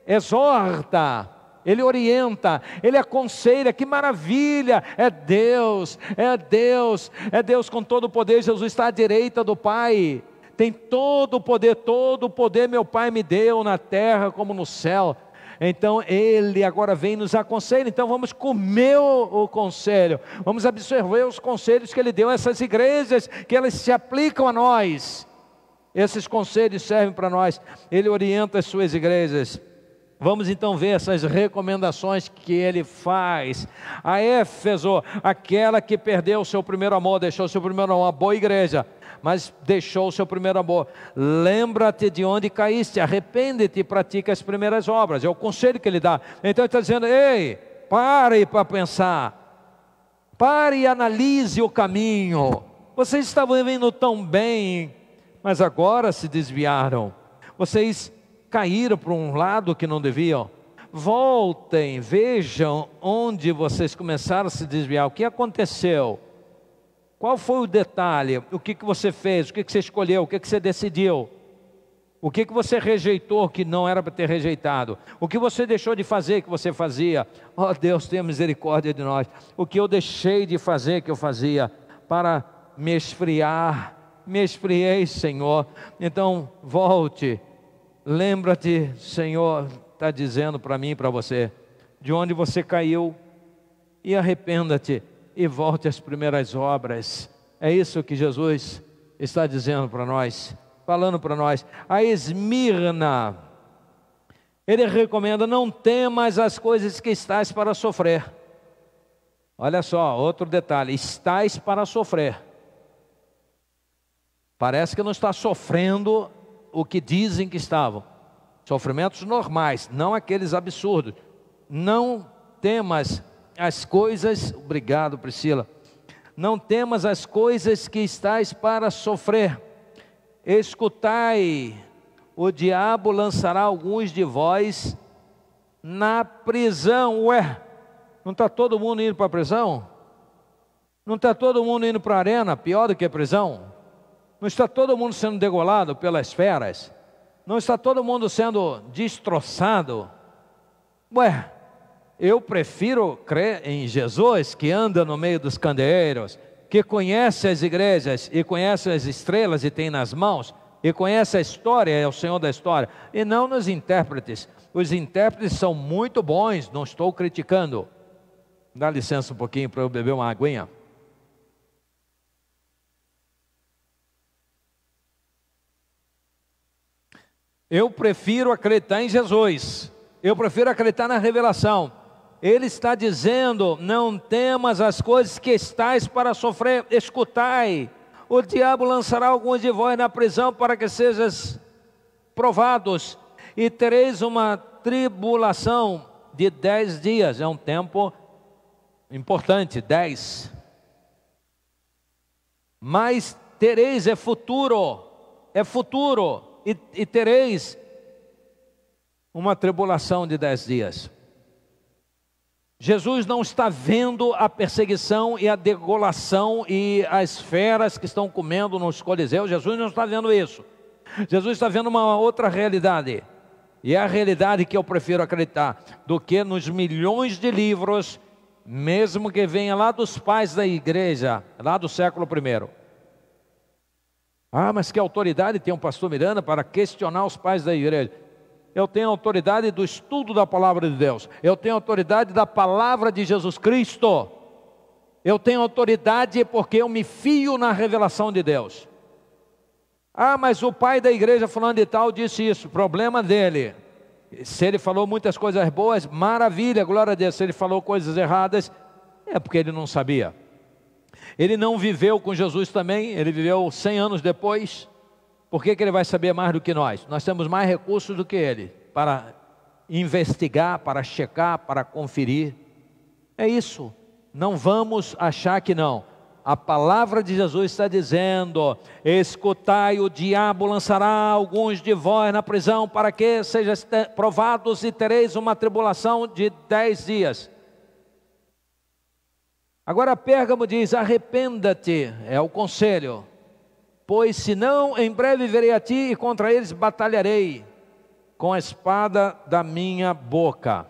exorta, Ele orienta, Ele aconselha. Que maravilha! É Deus, é Deus, é Deus com todo o poder. Jesus está à direita do Pai, tem todo o poder meu Pai me deu na terra como no céu. Então Ele agora vem e nos aconselha. Então vamos comer o conselho, vamos absorver os conselhos que Ele deu a essas igrejas, que elas se aplicam a nós. Esses conselhos servem para nós. Ele orienta as suas igrejas. Vamos então ver essas recomendações que Ele faz. A Éfeso, aquela que perdeu o seu primeiro amor, deixou o seu primeiro amor, uma boa igreja, mas deixou o seu primeiro amor. Lembra-te de onde caíste, arrepende-te e pratica as primeiras obras. É o conselho que Ele dá. Então Ele está dizendo: ei, pare para pensar, pare e analise o caminho. Vocês estavam vivendo tão bem, mas agora se desviaram. Vocês caíram para um lado que não deviam. Voltem, vejam onde vocês começaram a se desviar. O que aconteceu? Qual foi o detalhe? O que você fez? O que você escolheu? O que você decidiu? O que você rejeitou que não era para ter rejeitado? O que você deixou de fazer que você fazia? Oh Deus, tenha misericórdia de nós. O que eu deixei de fazer que eu fazia para me esfriar? Me esfriei, Senhor. Então volte. Lembra-te, Senhor, está dizendo para mim e para você, de onde você caiu, e arrependa-te e volte às primeiras obras. É isso que Jesus está dizendo para nós, falando para nós. A Esmirna, Ele recomenda: não temas as coisas que estás para sofrer. Olha só, outro detalhe: estás para sofrer. Parece que não está sofrendo o que dizem que estavam. Sofrimentos normais, não aqueles absurdos. Não temas as coisas, obrigado Priscila, não temas as coisas que estáis para sofrer. Escutai, o diabo lançará alguns de vós na prisão. Ué, não está todo mundo indo para a prisão? Não está todo mundo indo para a arena, pior do que a prisão? Não está todo mundo sendo degolado pelas feras? Não está todo mundo sendo destroçado? Ué, eu prefiro crer em Jesus, que anda no meio dos candeeiros, que conhece as igrejas e conhece as estrelas e tem nas mãos, e conhece a história, é o Senhor da história, e não nos intérpretes. Os intérpretes são muito bons, não estou criticando. Dá licença um pouquinho para eu beber uma aguinha. Eu prefiro acreditar em Jesus, eu prefiro acreditar na revelação. Ele está dizendo, não temas as coisas que estáis para sofrer, escutai, o diabo lançará alguns de vós na prisão para que sejais provados, e tereis uma tribulação de 10 dias, é um tempo importante, 10. Mas tereis, é futuro, e tereis uma tribulação de 10 dias. Jesus não está vendo a perseguição e a degolação e as feras que estão comendo nos coliseus. Jesus não está vendo isso. Jesus está vendo uma outra realidade. E é a realidade que eu prefiro acreditar do que nos milhões de livros, mesmo que venha lá dos pais da igreja, lá do século I. Ah, mas que autoridade tem um pastor Miranda para questionar os pais da igreja? Eu tenho autoridade do estudo da palavra de Deus. Eu tenho autoridade da palavra de Jesus Cristo. Eu tenho autoridade porque eu me fio na revelação de Deus. Ah, mas o pai da igreja fulano de tal disse isso, problema dele. Se ele falou muitas coisas boas, maravilha, glória a Deus. Se ele falou coisas erradas, é porque ele não sabia. Ele não viveu com Jesus também, ele viveu 100 anos depois. Por que ele vai saber mais do que nós? Nós temos mais recursos do que ele para investigar, para checar, para conferir. É isso. Não vamos achar que não. A palavra de Jesus está dizendo: escutai, o diabo lançará alguns de vós na prisão para que sejam provados e tereis uma tribulação de 10 dias. Agora Pérgamo diz: arrependa-te, é o conselho. Pois senão em breve virei a ti e contra eles batalharei com a espada da minha boca.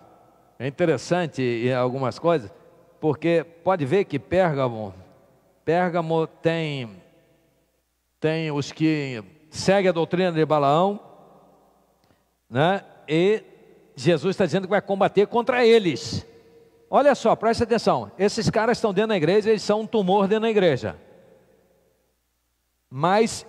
É interessante em algumas coisas, porque pode ver que Pérgamo tem os que seguem a doutrina de Balaão, né? E Jesus está dizendo que vai combater contra eles. Olha só, presta atenção, esses caras estão dentro da igreja, eles são um tumor dentro da igreja. Mas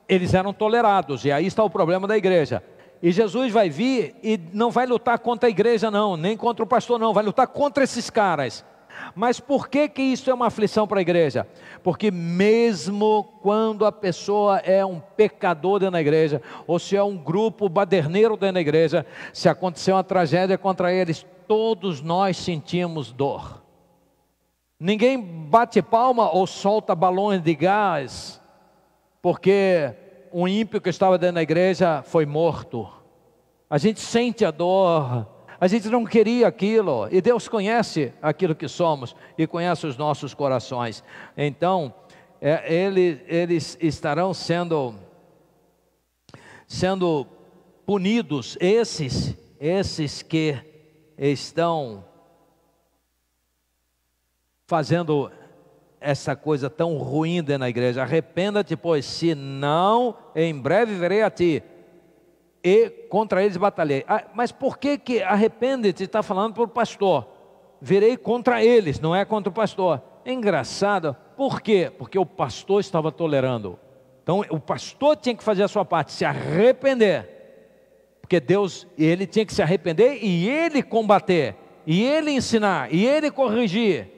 eles eram tolerados, e aí está o problema da igreja. E Jesus vai vir e não vai lutar contra a igreja não, nem contra o pastor não, vai lutar contra esses caras. Mas por que isso é uma aflição para a igreja? Porque mesmo quando a pessoa é um pecador dentro da igreja, ou se é um grupo baderneiro dentro da igreja, se acontecer uma tragédia contra eles, todos nós sentimos dor. Ninguém bate palma ou solta balões de gás porque um ímpio que estava dentro da igreja foi morto. A gente sente a dor, a gente não queria aquilo, e Deus conhece aquilo que somos, e conhece os nossos corações. Então, eles estarão sendo punidos, esses que estão fazendo essa coisa tão ruim dentro da igreja. Arrependa-te, pois, senão em breve virei a ti e contra eles batalhei. Mas por que arrepende-te está falando para o pastor? Virei contra eles, não é contra o pastor. É engraçado, por quê? Porque o pastor estava tolerando. Então o pastor tinha que fazer a sua parte, se arrepender, porque Deus, ele tinha que se arrepender e ele combater, e ele ensinar, e ele corrigir.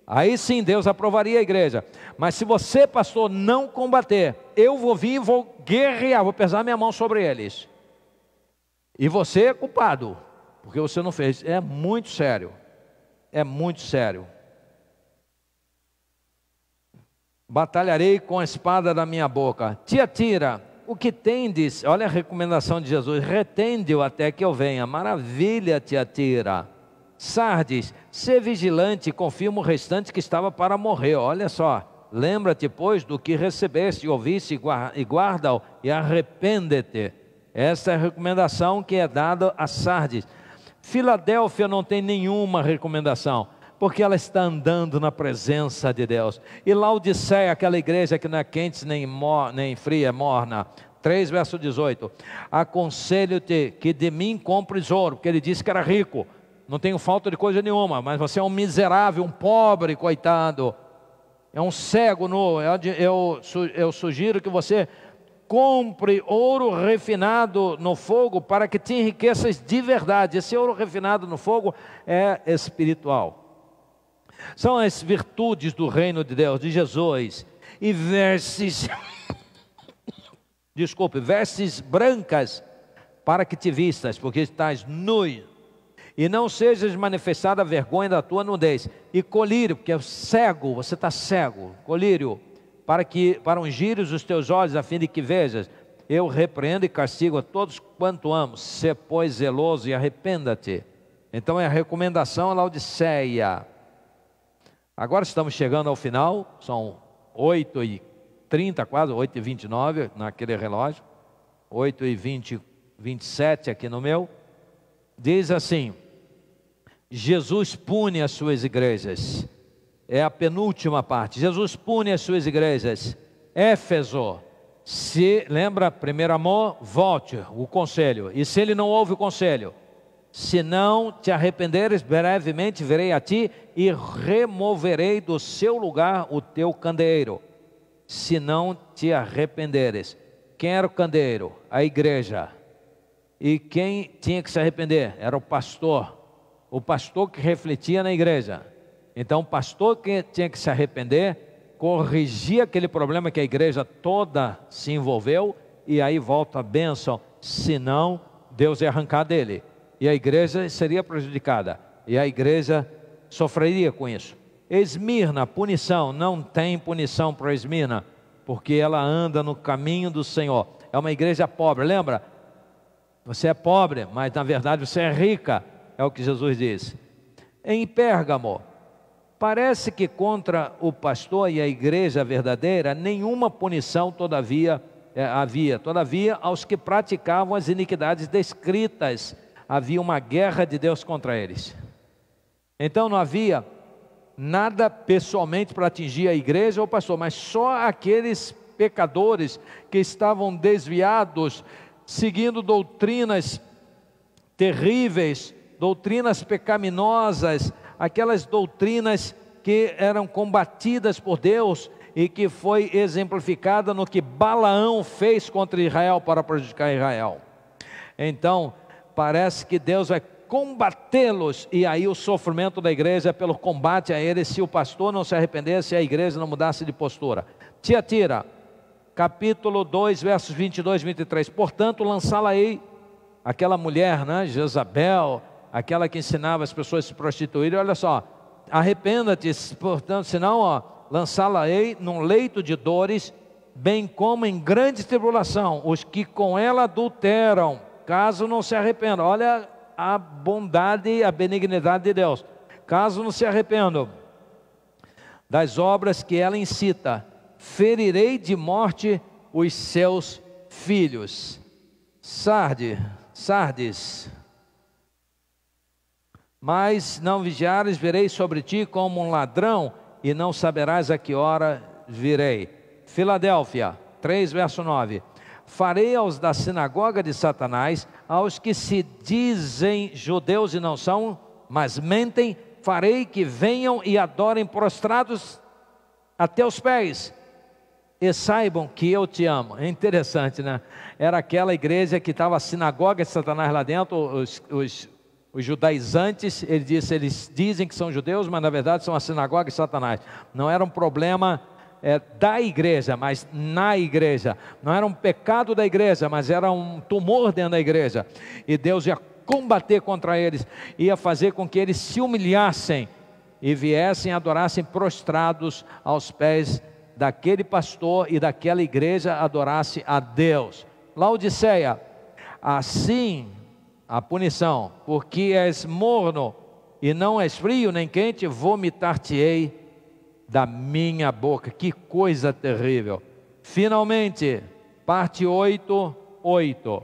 Aí sim Deus aprovaria a igreja. Mas se você, pastor, não combater, eu vou vir e vou guerrear, vou pesar minha mão sobre eles. E você é culpado, porque você não fez. É muito sério. É muito sério. Batalharei com a espada da minha boca. Tiatira, o que tendes? Olha a recomendação de Jesus. Retende-o até que eu venha. Maravilha, Tiatira. Sardes, sê vigilante e confirma o restante que estava para morrer. Olha só. Lembra-te, pois, do que recebeste e ouviste e guarda-o e arrepende-te. Essa é a recomendação que é dada a Sardes. Filadélfia não tem nenhuma recomendação, porque ela está andando na presença de Deus. E Laodiceia, aquela igreja que não é quente nem fria, é morna. 3 verso 18. Aconselho-te que de mim compres ouro, porque ele disse que era rico. Não tenho falta de coisa nenhuma, mas você é um miserável, um pobre, coitado. É um cego nu. Eu sugiro que você compre ouro refinado no fogo para que te enriqueças de verdade. Esse ouro refinado no fogo é espiritual. São as virtudes do reino de Deus, de Jesus. E vestes, vestes brancas para que te vistas, porque estás nu. E não sejas manifestada a vergonha da tua nudez. E colírio, porque é cego, você está cego. Colírio, para ungires os teus olhos, a fim de que vejas. Eu repreendo e castigo a todos quanto amo. Sê, pois, zeloso e arrependa-te. Então é a recomendação a Laodiceia. Agora estamos chegando ao final. São 8h30, quase 8h29 naquele relógio. 8h20, 27 aqui no meu. Diz assim: Jesus pune as suas igrejas. É a penúltima parte. Jesus pune as suas igrejas. Éfeso, se lembra, primeiro amor, volte o conselho. E se ele não ouve o conselho, se não te arrependeres, brevemente virei a ti e removerei do seu lugar o teu candeeiro. Se não te arrependeres. Quem era o candeeiro? A igreja. E quem tinha que se arrepender? Era o pastor que refletia na igreja. Então o pastor que tinha que se arrepender, corrigir aquele problema que a igreja toda se envolveu, e aí volta a bênção, senão Deus ia arrancar dele, e a igreja seria prejudicada, e a igreja sofreria com isso. Esmirna, punição, não tem punição para Esmirna, porque ela anda no caminho do Senhor. É uma igreja pobre, lembra? Você é pobre, mas na verdade você é rica, é o que Jesus diz. Em Pérgamo, parece que contra o pastor e a igreja verdadeira, nenhuma punição todavia havia. Todavia, aos que praticavam as iniquidades descritas, havia uma guerra de Deus contra eles. Então não havia nada pessoalmente para atingir a igreja ou o pastor, mas só aqueles pecadores que estavam desviados, seguindo doutrinas terríveis, doutrinas pecaminosas, aquelas doutrinas que eram combatidas por Deus e que foi exemplificada no que Balaão fez contra Israel para prejudicar Israel. Então, parece que Deus vai combatê-los, e aí o sofrimento da igreja é pelo combate a eles, se o pastor não se arrependesse, a igreja não mudasse de postura. Tiatira, capítulo 2, versos 22 e 23. Portanto, lançá-la-ei, aquela mulher, né, Jezabel, aquela que ensinava as pessoas a se prostituírem, olha só, arrependa-te, portanto, senão, lançá-la-ei num leito de dores, bem como em grande tribulação, os que com ela adulteram, caso não se arrependam. Olha a bondade e a benignidade de Deus. Caso não se arrependam das obras que ela incita, ferirei de morte os seus filhos. Sardes, mas não vigiares, virei sobre ti como um ladrão, e não saberás a que hora virei. Filadélfia, 3 verso 9. Farei aos da sinagoga de Satanás, aos que se dizem judeus e não são, mas mentem, farei que venham e adorem prostrados a teus pés, e saibam que eu te amo. É interessante, né? Era aquela igreja que estava a sinagoga de Satanás lá dentro, Os judaizantes, ele disse, eles dizem que são judeus, mas na verdade são a sinagoga de Satanás. Não era um problema da igreja, mas na igreja. Não era um pecado da igreja, mas era um tumor dentro da igreja. E Deus ia combater contra eles, ia fazer com que eles se humilhassem e viessem e adorassem prostrados aos pés daquele pastor e daquela igreja, adorasse a Deus. Laodiceia, assim a punição, porque és morno e não és frio nem quente, vomitar-te-ei da minha boca. Que coisa terrível. Finalmente, parte 8:8.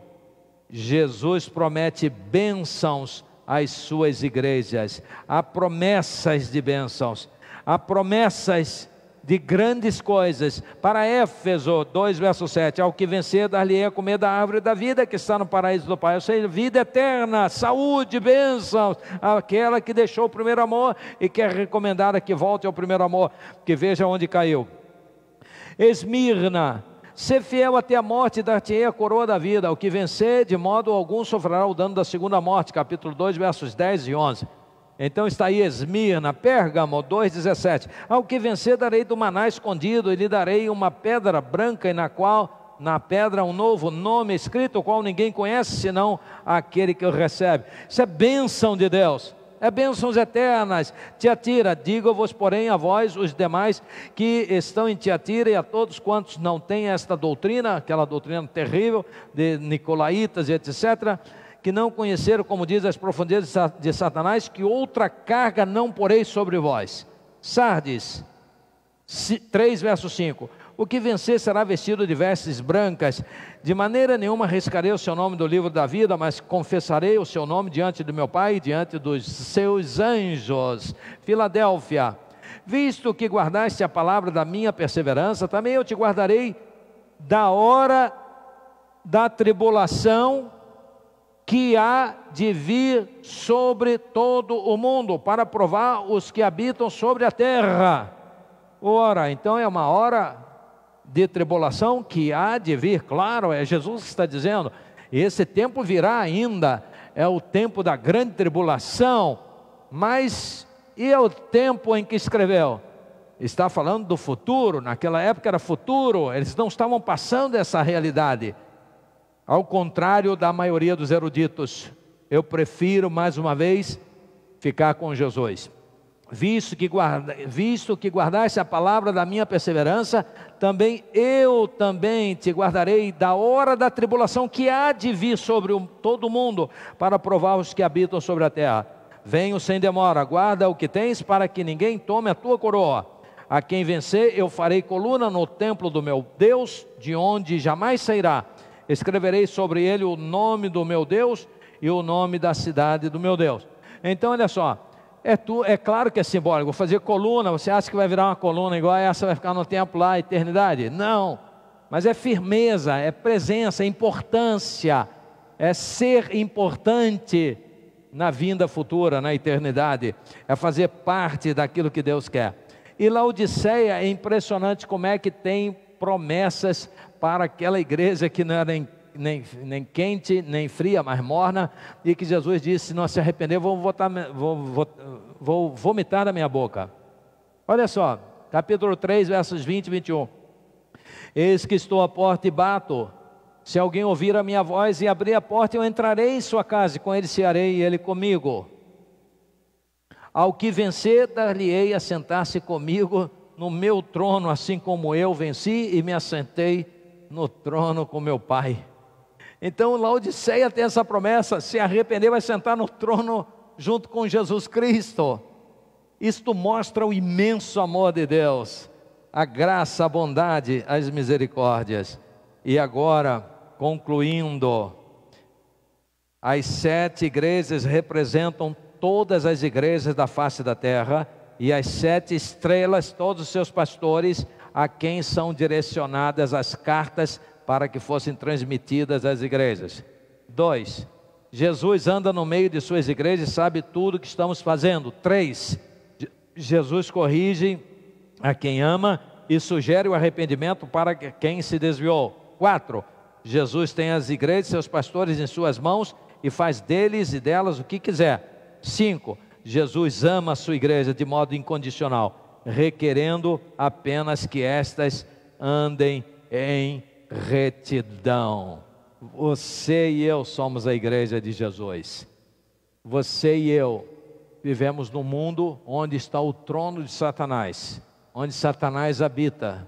Jesus promete bênçãos às suas igrejas. Há promessas de bênçãos, há promessas de grandes coisas. Para Éfeso 2:7, ao que vencer, dar-lhe a comer da árvore da vida que está no paraíso do Pai, ou seja, vida eterna, saúde, bênçãos, aquela que deixou o primeiro amor e que é recomendada que volte ao primeiro amor, que veja onde caiu. Esmirna, ser fiel até a morte, dar-te-ei a coroa da vida. Ao que vencer, de modo algum sofrerá o dano da segunda morte. Capítulo 2, versos 10 e 11. Então está aí Esmirna. Pérgamo 2:17. Ao que vencer, darei do maná escondido, e lhe darei uma pedra branca, e na pedra um novo nome escrito, o qual ninguém conhece, senão aquele que o recebe. Isso é bênção de Deus, é bênçãos eternas. Tiatira, digo-vos, porém, a vós, os demais que estão em Tiatira, e a todos quantos não têm esta doutrina, aquela doutrina terrível de nicolaítas e etc., que não conheceram, como diz, as profundezas de Satanás, que outra carga não porei sobre vós. Sardes 3:5. O que vencer será vestido de vestes brancas, de maneira nenhuma arriscarei o seu nome do livro da vida, mas confessarei o seu nome diante do meu Pai e diante dos seus anjos. Filadélfia, visto que guardaste a palavra da minha perseverança, também eu te guardarei da hora da tribulação que há de vir sobre todo o mundo, para provar os que habitam sobre a terra. Ora, então é uma hora de tribulação que há de vir, claro, é Jesus que está dizendo, esse tempo virá ainda, é o tempo da grande tribulação, mas e é o tempo em que escreveu? Está falando do futuro, naquela época era futuro, eles não estavam passando essa realidade. Ao contrário da maioria dos eruditos, eu prefiro mais uma vez ficar com Jesus. Visto que guardaste a palavra da minha perseverança, eu também te guardarei da hora da tribulação que há de vir sobre todo o mundo, para provar os que habitam sobre a terra. Venho sem demora, guarda o que tens, para que ninguém tome a tua coroa. A quem vencer, eu farei coluna no templo do meu Deus, de onde jamais sairá. Escreverei sobre ele o nome do meu Deus e o nome da cidade do meu Deus. Então olha só, é claro que é simbólico. Vou fazer coluna, você acha que vai virar uma coluna igual a essa, vai ficar no templo lá, a eternidade? Não, mas é firmeza, é presença, é importância, é ser importante na vinda futura, na eternidade, é fazer parte daquilo que Deus quer. E Laodiceia, é impressionante como é que tem promessas para aquela igreja que não era nem quente, nem fria, mas morna, e que Jesus disse, se não se arrepender, vou vomitar da minha boca. Olha só, capítulo 3, versos 20 e 21. Eis que estou à porta e bato, se alguém ouvir a minha voz e abrir a porta, eu entrarei em sua casa, e com ele cearei, e ele comigo. Ao que vencer, dar-lhe-ei a sentar-se comigo no meu trono, assim como eu venci e me assentei no trono com meu Pai. Então Laodiceia tem essa promessa, se arrepender vai sentar no trono junto com Jesus Cristo. Isto mostra o imenso amor de Deus, a graça, a bondade, as misericórdias. E agora, concluindo, as 7 igrejas representam todas as igrejas da face da terra, e as 7 estrelas, todos os seus pastores, a quem são direcionadas as cartas para que fossem transmitidas às igrejas. 2. Jesus anda no meio de suas igrejas e sabe tudo o que estamos fazendo. 3. Jesus corrige a quem ama e sugere o arrependimento para quem se desviou. 4. Jesus tem as igrejas e seus pastores em suas mãos e faz deles e delas o que quiser. 5. Jesus ama a sua igreja de modo incondicional, requerendo apenas que estas andem em retidão. Você e eu somos a igreja de Jesus. Você e eu vivemos num mundo onde está o trono de Satanás, onde Satanás habita.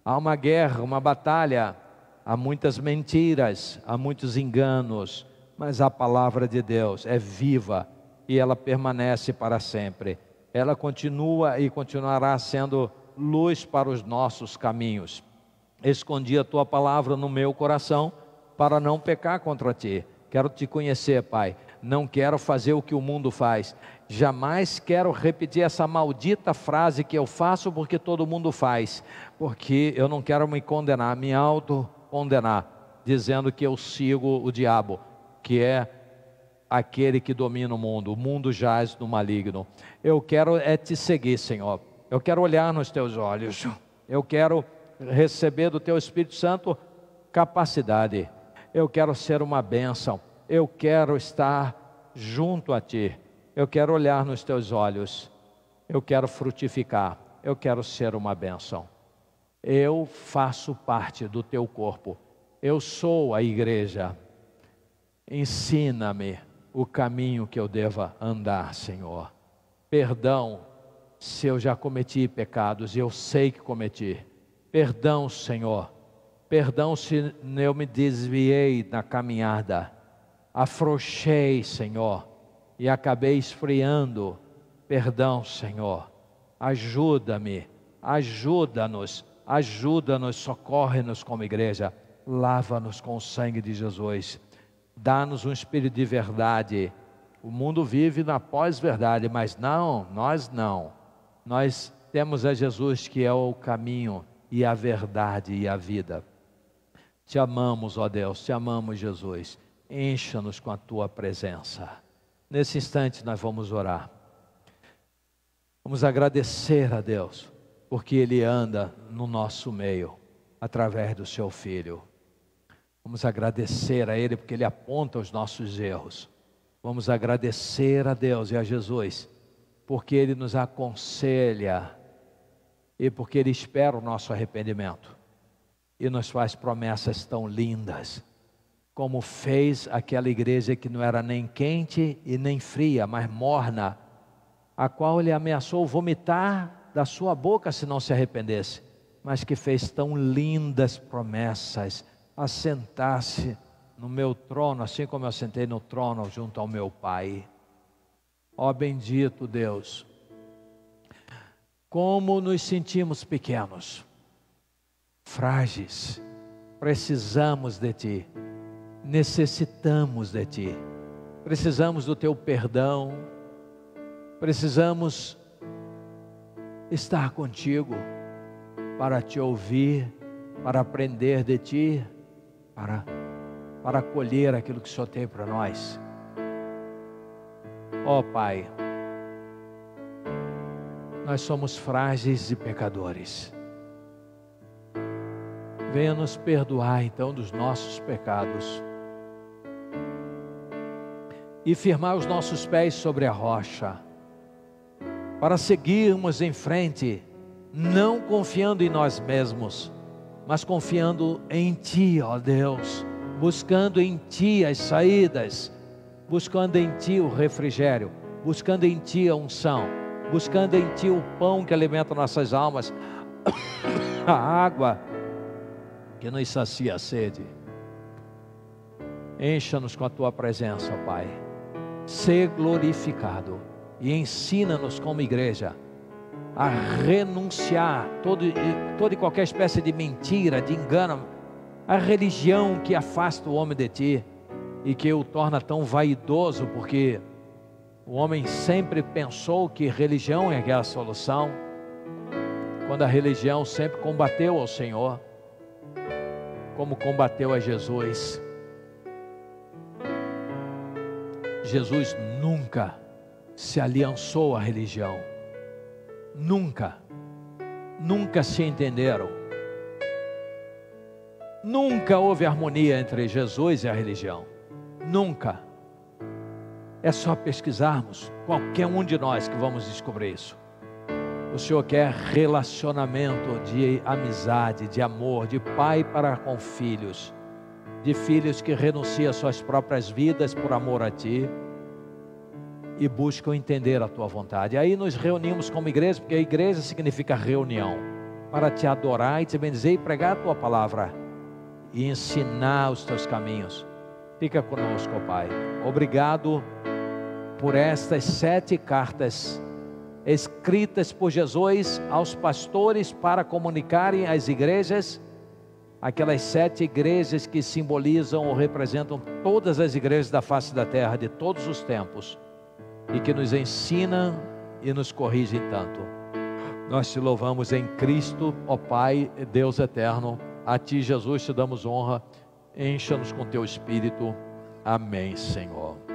Há uma guerra, uma batalha, há muitas mentiras, há muitos enganos, mas a palavra de Deus é viva e ela permanece para sempre. Ela continua e continuará sendo luz para os nossos caminhos. Escondi a tua palavra no meu coração para não pecar contra ti. Quero te conhecer, Pai. Não quero fazer o que o mundo faz. Jamais quero repetir essa maldita frase que eu faço porque todo mundo faz. Porque eu não quero me condenar, me autocondenar, dizendo que eu sigo o diabo, que é aquele que domina o mundo jaz no maligno. Eu quero te seguir, Senhor. Eu quero olhar nos teus olhos. Eu quero receber do teu Espírito Santo capacidade. Eu quero ser uma bênção. Eu quero estar junto a ti. Eu quero olhar nos teus olhos. Eu quero frutificar. Eu quero ser uma bênção. Eu faço parte do teu corpo. Eu sou a igreja. Ensina-me o caminho que eu deva andar, Senhor. Perdão se eu já cometi pecados, e eu sei que cometi. Perdão, Senhor. Perdão se eu me desviei na caminhada. Afrouxei, Senhor, e acabei esfriando. Perdão, Senhor. Ajuda-me, ajuda-nos, socorre-nos como igreja. Lava-nos com o sangue de Jesus. Dá-nos um espírito de verdade. O mundo vive na pós-verdade, mas não, nós não. Nós temos a Jesus que é o caminho e a verdade e a vida. Te amamos, ó Deus, te amamos, Jesus. Encha-nos com a tua presença. Nesse instante nós vamos orar. Vamos agradecer a Deus, porque Ele anda no nosso meio, através do seu Filho. Vamos agradecer a Ele, porque Ele aponta os nossos erros. Vamos agradecer a Deus e a Jesus, porque Ele nos aconselha e porque Ele espera o nosso arrependimento. E nos faz promessas tão lindas, como fez aquela igreja que não era nem quente e nem fria, mas morna, a qual Ele ameaçou vomitar da sua boca se não se arrependesse, mas que fez tão lindas promessas, assentar-se no meu trono, assim como eu sentei no trono junto ao meu Pai. Ó bendito Deus, como nos sentimos pequenos, frágeis, precisamos de Ti, necessitamos de Ti, precisamos do Teu perdão, precisamos estar contigo para Te ouvir, para aprender de Ti, para colher aquilo que o Senhor tem para nós. Ó Pai, nós somos frágeis e pecadores. Venha nos perdoar então dos nossos pecados e firmar os nossos pés sobre a rocha, para seguirmos em frente, não confiando em nós mesmos, mas confiando em Ti, ó Deus, buscando em Ti as saídas, buscando em Ti o refrigério, buscando em Ti a unção, buscando em Ti o pão que alimenta nossas almas, a água que nos sacia a sede. Encha-nos com a Tua presença, ó Pai. Ser glorificado e ensina-nos como igreja a renunciar toda e qualquer espécie de mentira, de engano, a religião que afasta o homem de Ti e que o torna tão vaidoso, porque o homem sempre pensou que religião é aquela solução, quando a religião sempre combateu ao Senhor, como combateu a Jesus. Jesus nunca se aliançou à religião, nunca se entenderam, nunca houve harmonia entre Jesus e a religião, nunca. É só pesquisarmos, qualquer um de nós que vamos descobrir isso. O Senhor quer relacionamento de amizade, de amor, de pai para com filhos, de filhos que renunciam às suas próprias vidas por amor a Ti e buscam entender a Tua vontade. Aí nos reunimos como igreja, porque a igreja significa reunião, para Te adorar e Te bendizer e pregar a Tua palavra e ensinar os Teus caminhos. Fica conosco, ó Pai. Obrigado por estas 7 cartas escritas por Jesus aos pastores para comunicarem às igrejas, aquelas 7 igrejas que simbolizam ou representam todas as igrejas da face da terra de todos os tempos e que nos ensinam e nos corrigem tanto. Nós Te louvamos em Cristo, ó Pai, Deus eterno. A Ti, Jesus, Te damos honra. Encha-nos com Teu Espírito. Amém, Senhor.